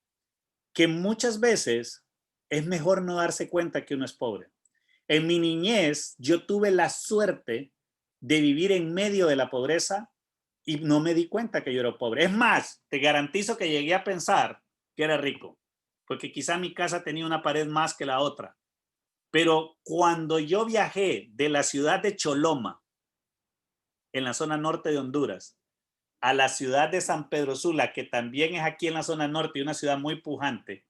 que muchas veces es mejor no darse cuenta que uno es pobre. En mi niñez, yo tuve la suerte de vivir en medio de la pobreza y no me di cuenta que yo era pobre. Es más, te garantizo que llegué a pensar que era rico, porque quizá mi casa tenía una pared más que la otra. Pero cuando yo viajé de la ciudad de Choloma, en la zona norte de Honduras, a la ciudad de San Pedro Sula, que también es aquí en la zona norte y una ciudad muy pujante,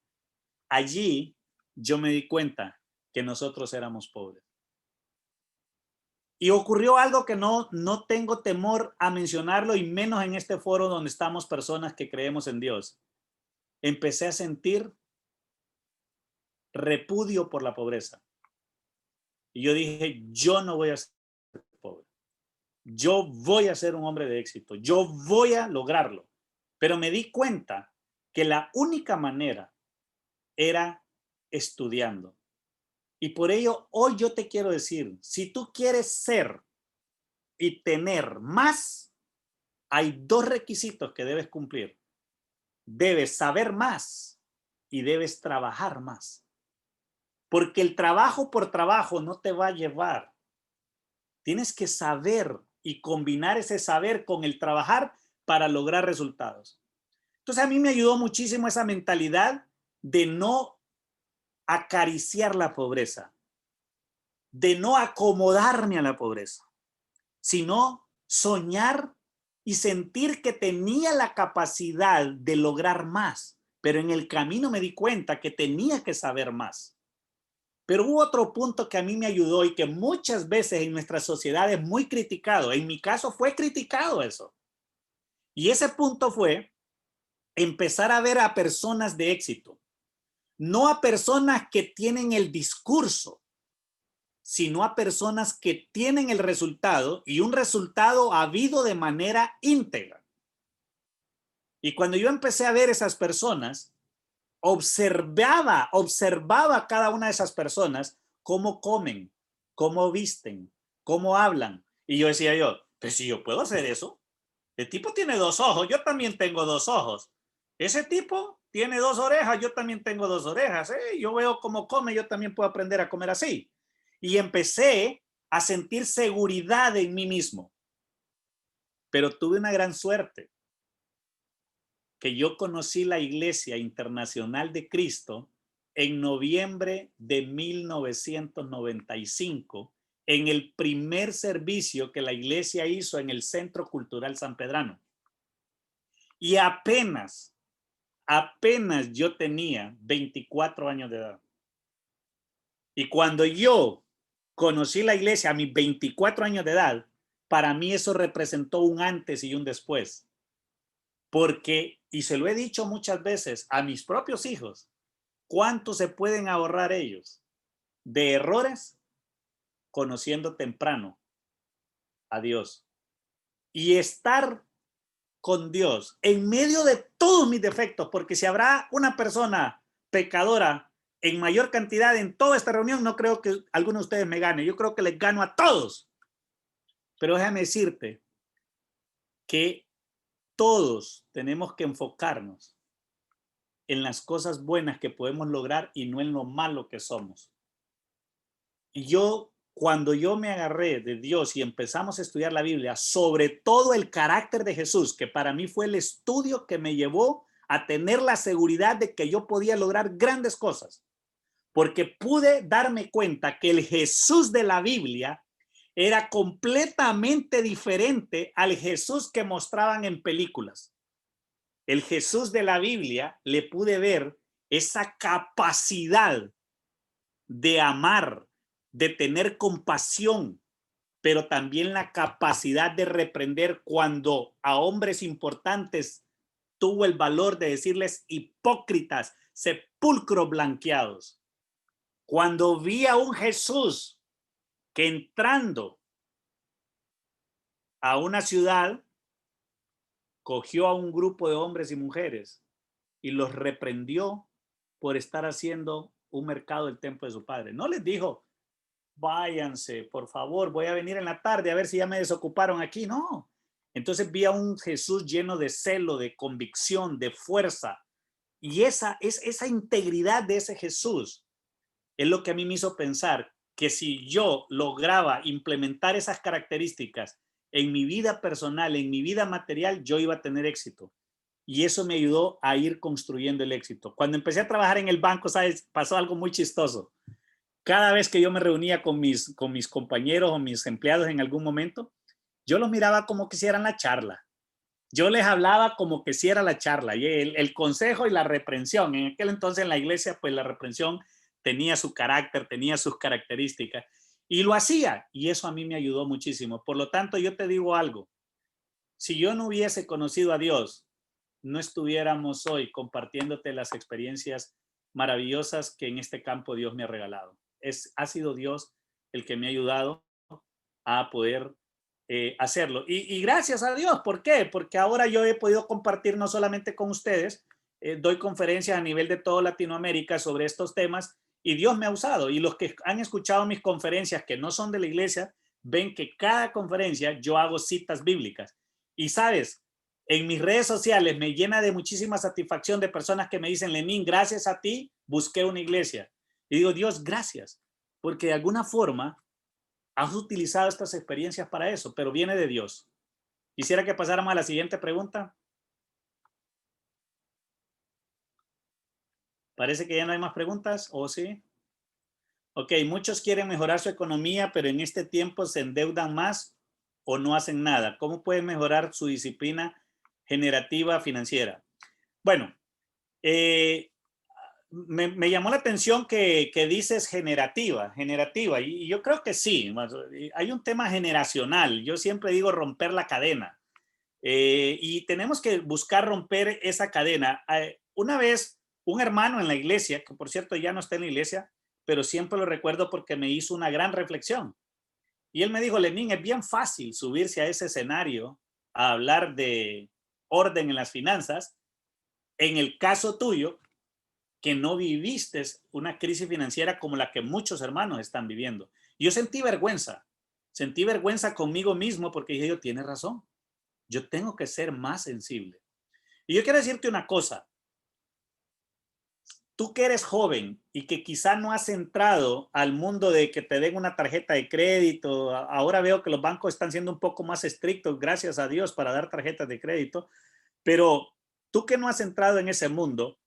allí yo me di cuenta que nosotros éramos pobres. Y ocurrió algo que no tengo temor a mencionarlo, y menos en este foro donde estamos personas que creemos en Dios. Empecé a sentir repudio por la pobreza. Y yo dije, yo no voy a ser pobre. Yo voy a ser un hombre de éxito. Yo voy a lograrlo. Pero me di cuenta que la única manera era estudiando. Y por ello, hoy yo te quiero decir, si tú quieres ser y tener más, hay dos requisitos que debes cumplir. Debes saber más y debes trabajar más. Porque el trabajo por trabajo no te va a llevar. Tienes que saber y combinar ese saber con el trabajar para lograr resultados. Entonces a mí me ayudó muchísimo esa mentalidad de no acariciar la pobreza, de no acomodarme a la pobreza, sino soñar y sentir que tenía la capacidad de lograr más, pero en el camino me di cuenta que tenía que saber más. Pero hubo otro punto que a mí me ayudó y que muchas veces en nuestra sociedad es muy criticado. En mi caso fue criticado eso. Y ese punto fue empezar a ver a personas de éxito, no a personas que tienen el discurso, sino a personas que tienen el resultado, y un resultado habido de manera íntegra. Y cuando yo empecé a ver esas personas, observaba a cada una de esas personas cómo comen, cómo visten, cómo hablan. Y yo decía pues si yo puedo hacer eso, el tipo tiene 2 ojos, yo también tengo 2 ojos. Ese tipo tiene 2 orejas, yo también tengo 2 orejas. Yo veo cómo come, yo también puedo aprender a comer así. Y empecé a sentir seguridad en mí mismo. Pero tuve una gran suerte, que yo conocí la Iglesia Internacional de Cristo en noviembre de 1995, en el primer servicio que la iglesia hizo en el Centro Cultural San Pedrano. Y apenas yo tenía 24 años de edad. Y cuando yo conocí la iglesia a mis 24 años de edad, para mí eso representó un antes y un después. Porque, y se lo he dicho muchas veces a mis propios hijos, ¿cuánto se pueden ahorrar ellos de errores conociendo temprano a Dios? Y estar con Dios en medio de todos mis defectos, porque si habrá una persona pecadora en mayor cantidad en toda esta reunión, no creo que alguno de ustedes me gane. Yo creo que les gano a todos. Pero déjame decirte que todos tenemos que enfocarnos en las cosas buenas que podemos lograr y no en lo malo que somos. Y cuando yo me agarré de Dios y empezamos a estudiar la Biblia, sobre todo el carácter de Jesús, que para mí fue el estudio que me llevó a tener la seguridad de que yo podía lograr grandes cosas, porque pude darme cuenta que el Jesús de la Biblia era completamente diferente al Jesús que mostraban en películas. El Jesús de la Biblia le pude ver esa capacidad de amar, de tener compasión, pero también la capacidad de reprender cuando a hombres importantes tuvo el valor de decirles hipócritas, sepulcros blanqueados. Cuando vi a un Jesús que entrando a una ciudad, cogió a un grupo de hombres y mujeres y los reprendió por estar haciendo un mercado del templo de su padre. No les dijo, váyanse, por favor, voy a venir en la tarde a ver si ya me desocuparon aquí. No. Entonces vi a un Jesús lleno de celo, de convicción, de fuerza. Y esa integridad de ese Jesús es lo que a mí me hizo pensar que si yo lograba implementar esas características en mi vida personal, en mi vida material, yo iba a tener éxito. Y eso me ayudó a ir construyendo el éxito. Cuando empecé a trabajar en el banco, ¿sabes? Pasó algo muy chistoso. Cada vez que yo me reunía con mis compañeros o mis empleados en algún momento, yo los miraba como que hicieran la charla. Yo les hablaba como que hiciera la charla. Y el consejo y la reprensión. En aquel entonces en la iglesia, pues la reprensión tenía su carácter, tenía sus características. Y lo hacía. Y eso a mí me ayudó muchísimo. Por lo tanto, yo te digo algo. Si yo no hubiese conocido a Dios, no estuviéramos hoy compartiéndote las experiencias maravillosas que en este campo Dios me ha regalado. Ha sido Dios el que me ha ayudado a poder hacerlo. Y gracias a Dios, ¿por qué? Porque ahora yo he podido compartir no solamente con ustedes, doy conferencias a nivel de toda Latinoamérica sobre estos temas y Dios me ha usado. Y los que han escuchado mis conferencias que no son de la iglesia, ven que cada conferencia yo hago citas bíblicas. Y sabes, en mis redes sociales me llena de muchísima satisfacción de personas que me dicen, Lenín, gracias a ti busqué una iglesia. Y digo, Dios, gracias, porque de alguna forma has utilizado estas experiencias para eso, pero viene de Dios. Quisiera que pasáramos a la siguiente pregunta. Parece que ya no hay más preguntas, ¿o sí? Ok, muchos quieren mejorar su economía, pero en este tiempo se endeudan más o no hacen nada. ¿Cómo pueden mejorar su disciplina generativa financiera? Bueno, me llamó la atención que dices generativa, y yo creo que sí, hay un tema generacional, yo siempre digo romper la cadena, y tenemos que buscar romper esa cadena. Una vez, un hermano en la iglesia, que por cierto ya no está en la iglesia, pero siempre lo recuerdo porque me hizo una gran reflexión, y él me dijo, Lenín, es bien fácil subirse a ese escenario a hablar de orden en las finanzas, en el caso tuyo, que no viviste una crisis financiera como la que muchos hermanos están viviendo. Yo sentí vergüenza conmigo mismo porque dije, yo tiene razón, yo tengo que ser más sensible. Y yo quiero decirte una cosa, tú que eres joven y que quizá no has entrado al mundo de que te den una tarjeta de crédito, ahora veo que los bancos están siendo un poco más estrictos, gracias a Dios, para dar tarjetas de crédito, pero tú que no has entrado en ese mundo,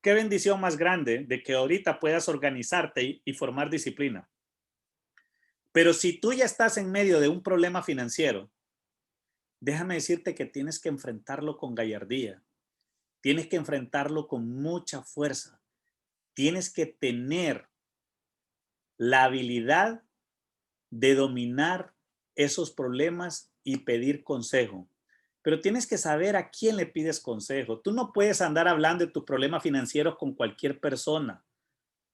qué bendición más grande de que ahorita puedas organizarte y formar disciplina. Pero si tú ya estás en medio de un problema financiero, déjame decirte que tienes que enfrentarlo con gallardía. Tienes que enfrentarlo con mucha fuerza. Tienes que tener la habilidad de dominar esos problemas y pedir consejo. Pero tienes que saber a quién le pides consejo. Tú no puedes andar hablando de tus problemas financieros con cualquier persona.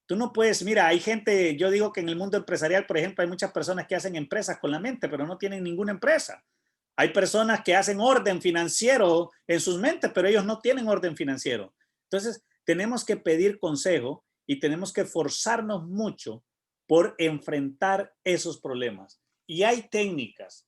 Tú no puedes, mira, hay gente, yo digo que en el mundo empresarial, por ejemplo, hay muchas personas que hacen empresas con la mente, pero no tienen ninguna empresa. Hay personas que hacen orden financiero en sus mentes, pero ellos no tienen orden financiero. Entonces, tenemos que pedir consejo y tenemos que forzarnos mucho por enfrentar esos problemas. Y hay técnicas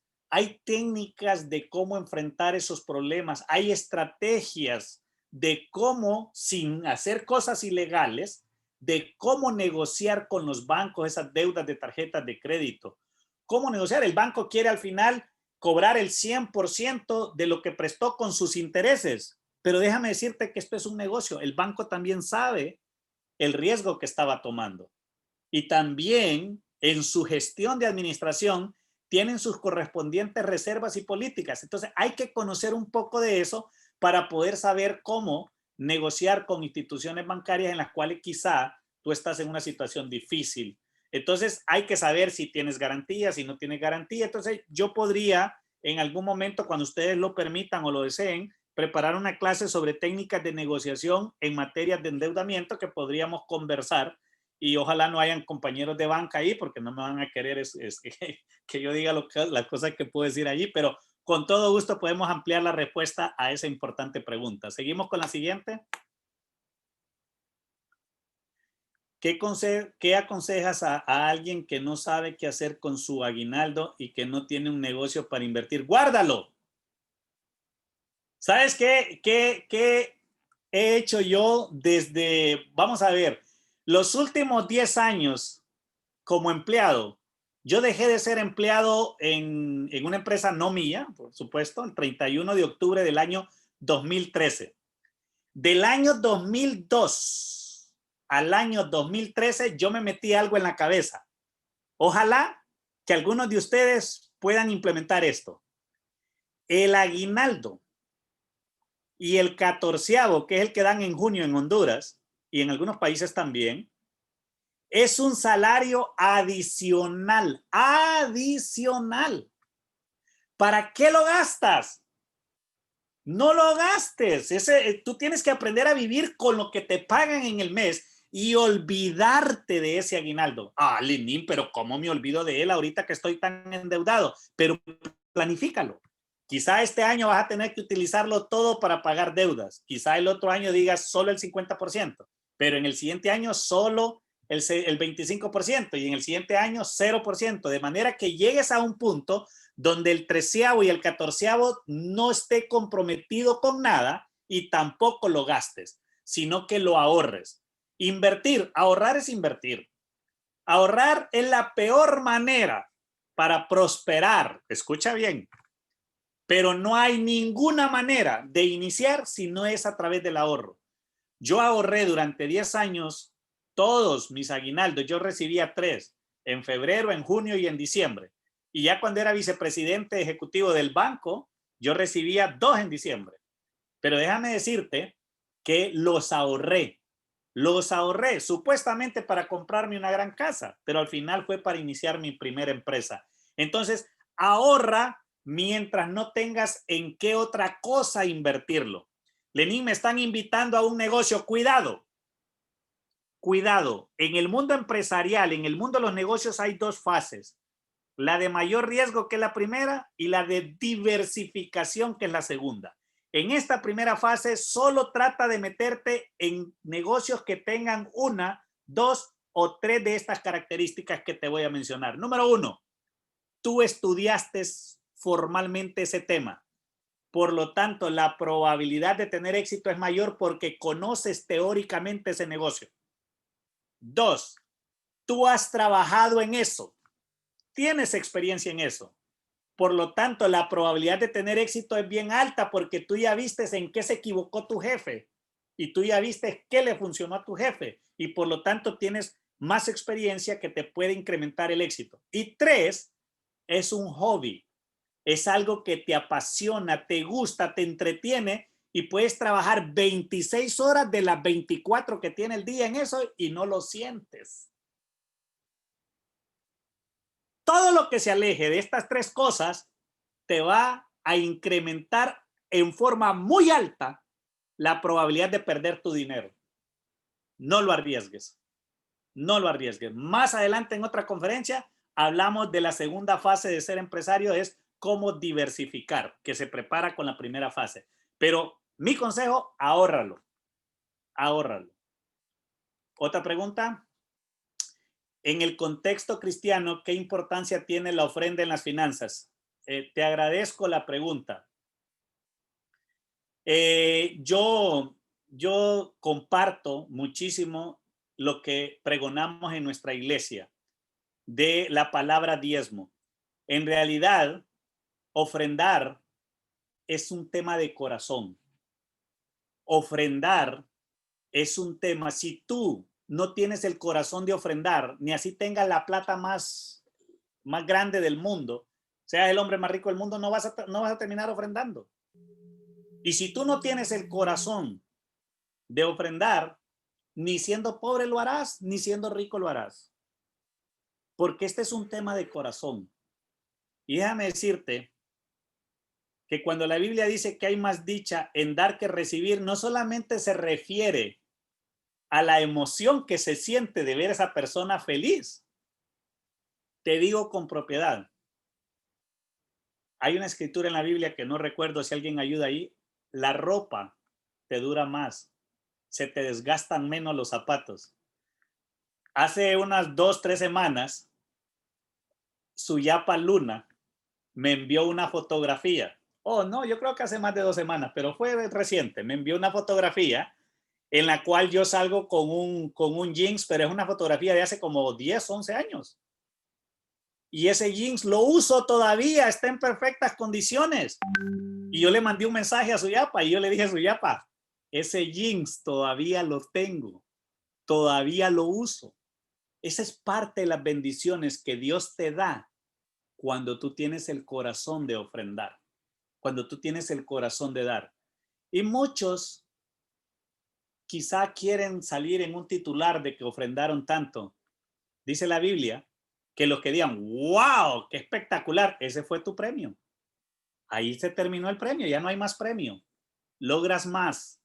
de cómo enfrentar esos problemas, hay estrategias de cómo, sin hacer cosas ilegales, de cómo negociar con los bancos esas deudas de tarjetas de crédito. ¿Cómo negociar? El banco quiere al final cobrar el 100% de lo que prestó con sus intereses. Pero déjame decirte que esto es un negocio. El banco también sabe el riesgo que estaba tomando. Y también en su gestión de administración tienen sus correspondientes reservas y políticas. Entonces hay que conocer un poco de eso para poder saber cómo negociar con instituciones bancarias en las cuales quizá tú estás en una situación difícil. Entonces hay que saber si tienes garantía, si no tienes garantía. Entonces yo podría en algún momento, cuando ustedes lo permitan o lo deseen, preparar una clase sobre técnicas de negociación en materia de endeudamiento que podríamos conversar y ojalá no hayan compañeros de banca ahí porque no me van a querer que yo diga las cosas que puedo decir allí, pero con todo gusto podemos ampliar la respuesta a esa importante pregunta. Seguimos con la siguiente. ¿Qué aconsejas a alguien que no sabe qué hacer con su aguinaldo y que no tiene un negocio para invertir? ¡Guárdalo! ¿Sabes qué he hecho yo desde, vamos a ver, los últimos 10 años como empleado? Yo dejé de ser empleado en una empresa no mía, por supuesto, el 31 de octubre del año 2013. Del año 2002 al año 2013 yo me metí algo en la cabeza. Ojalá que algunos de ustedes puedan implementar esto. El aguinaldo y el 14avo, que es el que dan en junio en Honduras y en algunos países también, es un salario adicional. Adicional. ¿Para qué lo gastas? No lo gastes. Tú tienes que aprender a vivir con lo que te pagan en el mes y olvidarte de ese aguinaldo. Ah, Lenín, pero ¿cómo me olvido de él ahorita que estoy tan endeudado? Pero planifícalo. Quizá este año vas a tener que utilizarlo todo para pagar deudas. Quizá el otro año digas solo el 50%, pero en el siguiente año solo el 25% y en el siguiente año 0%, de manera que llegues a un punto donde el 13avo y el 14avo no esté comprometido con nada y tampoco lo gastes, sino que lo ahorres. Invertir, ahorrar es invertir. Ahorrar es la peor manera para prosperar. Escucha bien. Pero no hay ninguna manera de iniciar si no es a través del ahorro. Yo ahorré durante 10 años todos mis aguinaldos. Yo recibía 3 en febrero, en junio y en diciembre. Y ya cuando era vicepresidente ejecutivo del banco, yo recibía 2 en diciembre. Pero déjame decirte que los ahorré. Los ahorré supuestamente para comprarme una gran casa, pero al final fue para iniciar mi primera empresa. Entonces, ahorra mientras no tengas en qué otra cosa invertirlo. Lenín, me están invitando a un negocio. Cuidado. Cuidado. En el mundo empresarial, en el mundo de los negocios hay 2 fases. La de mayor riesgo, que es la primera, y la de diversificación, que es la segunda. En esta primera fase, solo trata de meterte en negocios que tengan 1, 2 o 3 de estas características que te voy a mencionar. Número 1, tú estudiaste formalmente ese tema. Por lo tanto, la probabilidad de tener éxito es mayor porque conoces teóricamente ese negocio. 2, tú has trabajado en eso. Tienes experiencia en eso. Por lo tanto, la probabilidad de tener éxito es bien alta porque tú ya viste en qué se equivocó tu jefe y tú ya viste qué le funcionó a tu jefe y por lo tanto tienes más experiencia que te puede incrementar el éxito. Y 3, es un hobby. Es algo que te apasiona, te gusta, te entretiene y puedes trabajar 26 horas de las 24 que tiene el día en eso y no lo sientes. Todo lo que se aleje de estas 3 cosas te va a incrementar en forma muy alta la probabilidad de perder tu dinero. No lo arriesgues. No lo arriesgues. Más adelante en otra conferencia hablamos de la segunda fase de ser empresario, es cómo diversificar, que se prepara con la primera fase. Pero mi consejo, ahórralo. Ahórralo. Otra pregunta. En el contexto cristiano, ¿qué importancia tiene la ofrenda en las finanzas? Te agradezco la pregunta. Yo comparto muchísimo lo que pregonamos en nuestra iglesia de la palabra diezmo. En realidad, ofrendar es un tema de corazón. Ofrendar es un tema, si tú no tienes el corazón de ofrendar, ni así tengas la plata más grande del mundo, seas el hombre más rico del mundo, no vas a terminar ofrendando. Y si tú no tienes el corazón de ofrendar, ni siendo pobre lo harás, ni siendo rico lo harás. Porque este es un tema de corazón. Y déjame decirte que cuando la Biblia dice que hay más dicha en dar que recibir, no solamente se refiere a la emoción que se siente de ver a esa persona feliz. Te digo con propiedad. Hay una escritura en la Biblia que no recuerdo si alguien ayuda ahí. La ropa te dura más. Se te desgastan menos los zapatos. Hace unas 2-3 semanas, Suyapa Luna me envió una fotografía. Oh, no, yo creo que hace más de 2 semanas, pero fue reciente. Me envió una fotografía en la cual yo salgo con un jeans, pero es una fotografía de hace como 10, 11 años. Y ese jeans lo uso todavía, está en perfectas condiciones. Y yo le mandé un mensaje a Suyapa y yo le dije a Suyapa, ese jeans todavía lo tengo, todavía lo uso. Esa es parte de las bendiciones que Dios te da cuando tú tienes el corazón de ofrendar, cuando tú tienes el corazón de dar. Y muchos quizá quieren salir en un titular de que ofrendaron tanto. Dice la Biblia que los que digan, wow, qué espectacular, ese fue tu premio. Ahí se terminó el premio, ya no hay más premio. Logras más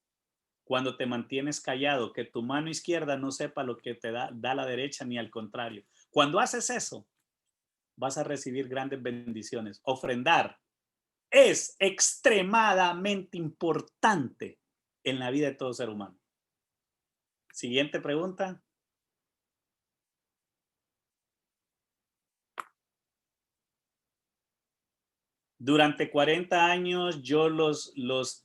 cuando te mantienes callado, que tu mano izquierda no sepa lo que te da la derecha, ni al contrario. Cuando haces eso, vas a recibir grandes bendiciones. Ofrendar es extremadamente importante en la vida de todo ser humano. Siguiente pregunta. Durante 40 años yo los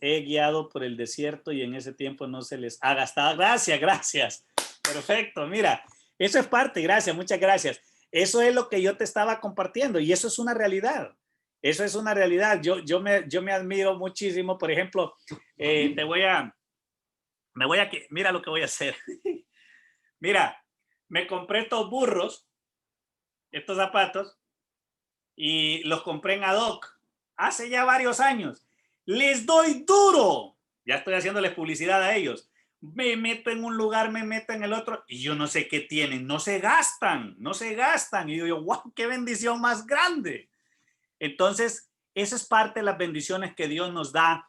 he guiado por el desierto y en ese tiempo no se les ha gastado. Gracias, gracias. Perfecto, mira, eso es parte, gracias, muchas gracias. Eso es lo que yo te estaba compartiendo y eso es una realidad. Eso es una realidad. Yo me admiro muchísimo. Por ejemplo, mira lo que voy a hacer. Mira, me compré estos burros, estos zapatos, y los compré en Adoc hace ya varios años. Les doy duro. Ya estoy haciéndoles publicidad a ellos. Me meto en un lugar, me meto en el otro y yo no sé qué tienen. No se gastan, no se gastan. Y yo, wow, qué bendición más grande. Entonces, esa es parte de las bendiciones que Dios nos da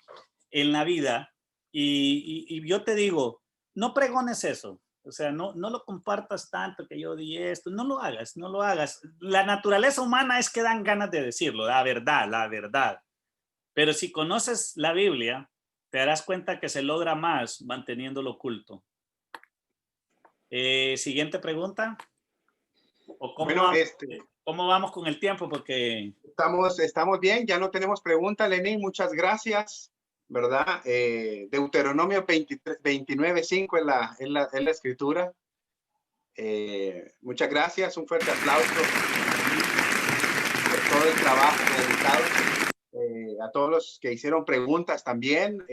en la vida. Y yo te digo, no pregones eso. O sea, no lo compartas tanto que yo di esto. No lo hagas, no lo hagas. La naturaleza humana es que dan ganas de decirlo, la verdad, la verdad. Pero si conoces la Biblia, te darás cuenta que se logra más manteniéndolo oculto. Siguiente pregunta. ¿O Bueno, cómo vamos con el tiempo? Porque estamos bien, ya no tenemos pregunta, Lenín, muchas gracias, ¿verdad? Deuteronomio 29:5 es la escritura. Muchas gracias, un fuerte aplauso por todo el trabajo realizado. A todos los que hicieron preguntas también.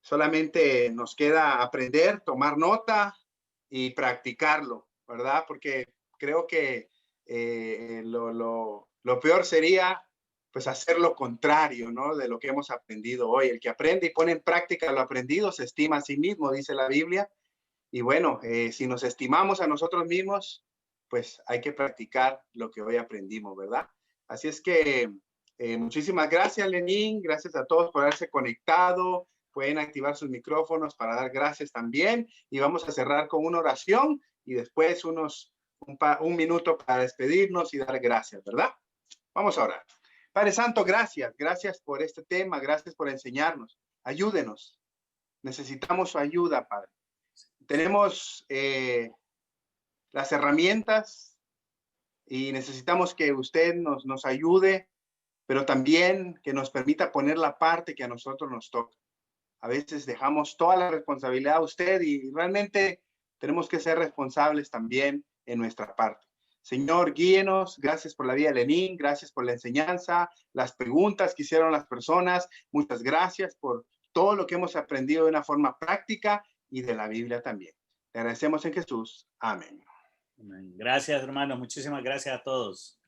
Solamente nos queda aprender, tomar nota y practicarlo, ¿verdad? Porque creo que lo peor sería pues hacer lo contrario, ¿no? De lo que hemos aprendido hoy. El que aprende y pone en práctica lo aprendido se estima a sí mismo, dice la Biblia. Y bueno, si nos estimamos a nosotros mismos, pues hay que practicar lo que hoy aprendimos, ¿verdad? Así es que muchísimas gracias, Lenín. Gracias a todos por haberse conectado. Pueden activar sus micrófonos para dar gracias también. Y vamos a cerrar con una oración y después un minuto para despedirnos y dar gracias, ¿verdad? Vamos a orar. Padre Santo, gracias. Gracias por este tema. Gracias por enseñarnos. Ayúdenos. Necesitamos su ayuda, Padre. Tenemos las herramientas y necesitamos que usted nos ayude, pero también que nos permita poner la parte que a nosotros nos toca. A veces dejamos toda la responsabilidad a usted y realmente tenemos que ser responsables también en nuestra parte. Señor, guíenos. Gracias por la vida de Lenín. Gracias por la enseñanza, las preguntas que hicieron las personas. Muchas gracias por todo lo que hemos aprendido de una forma práctica y de la Biblia también. Te agradecemos en Jesús. Amén. Gracias, hermano. Muchísimas gracias a todos.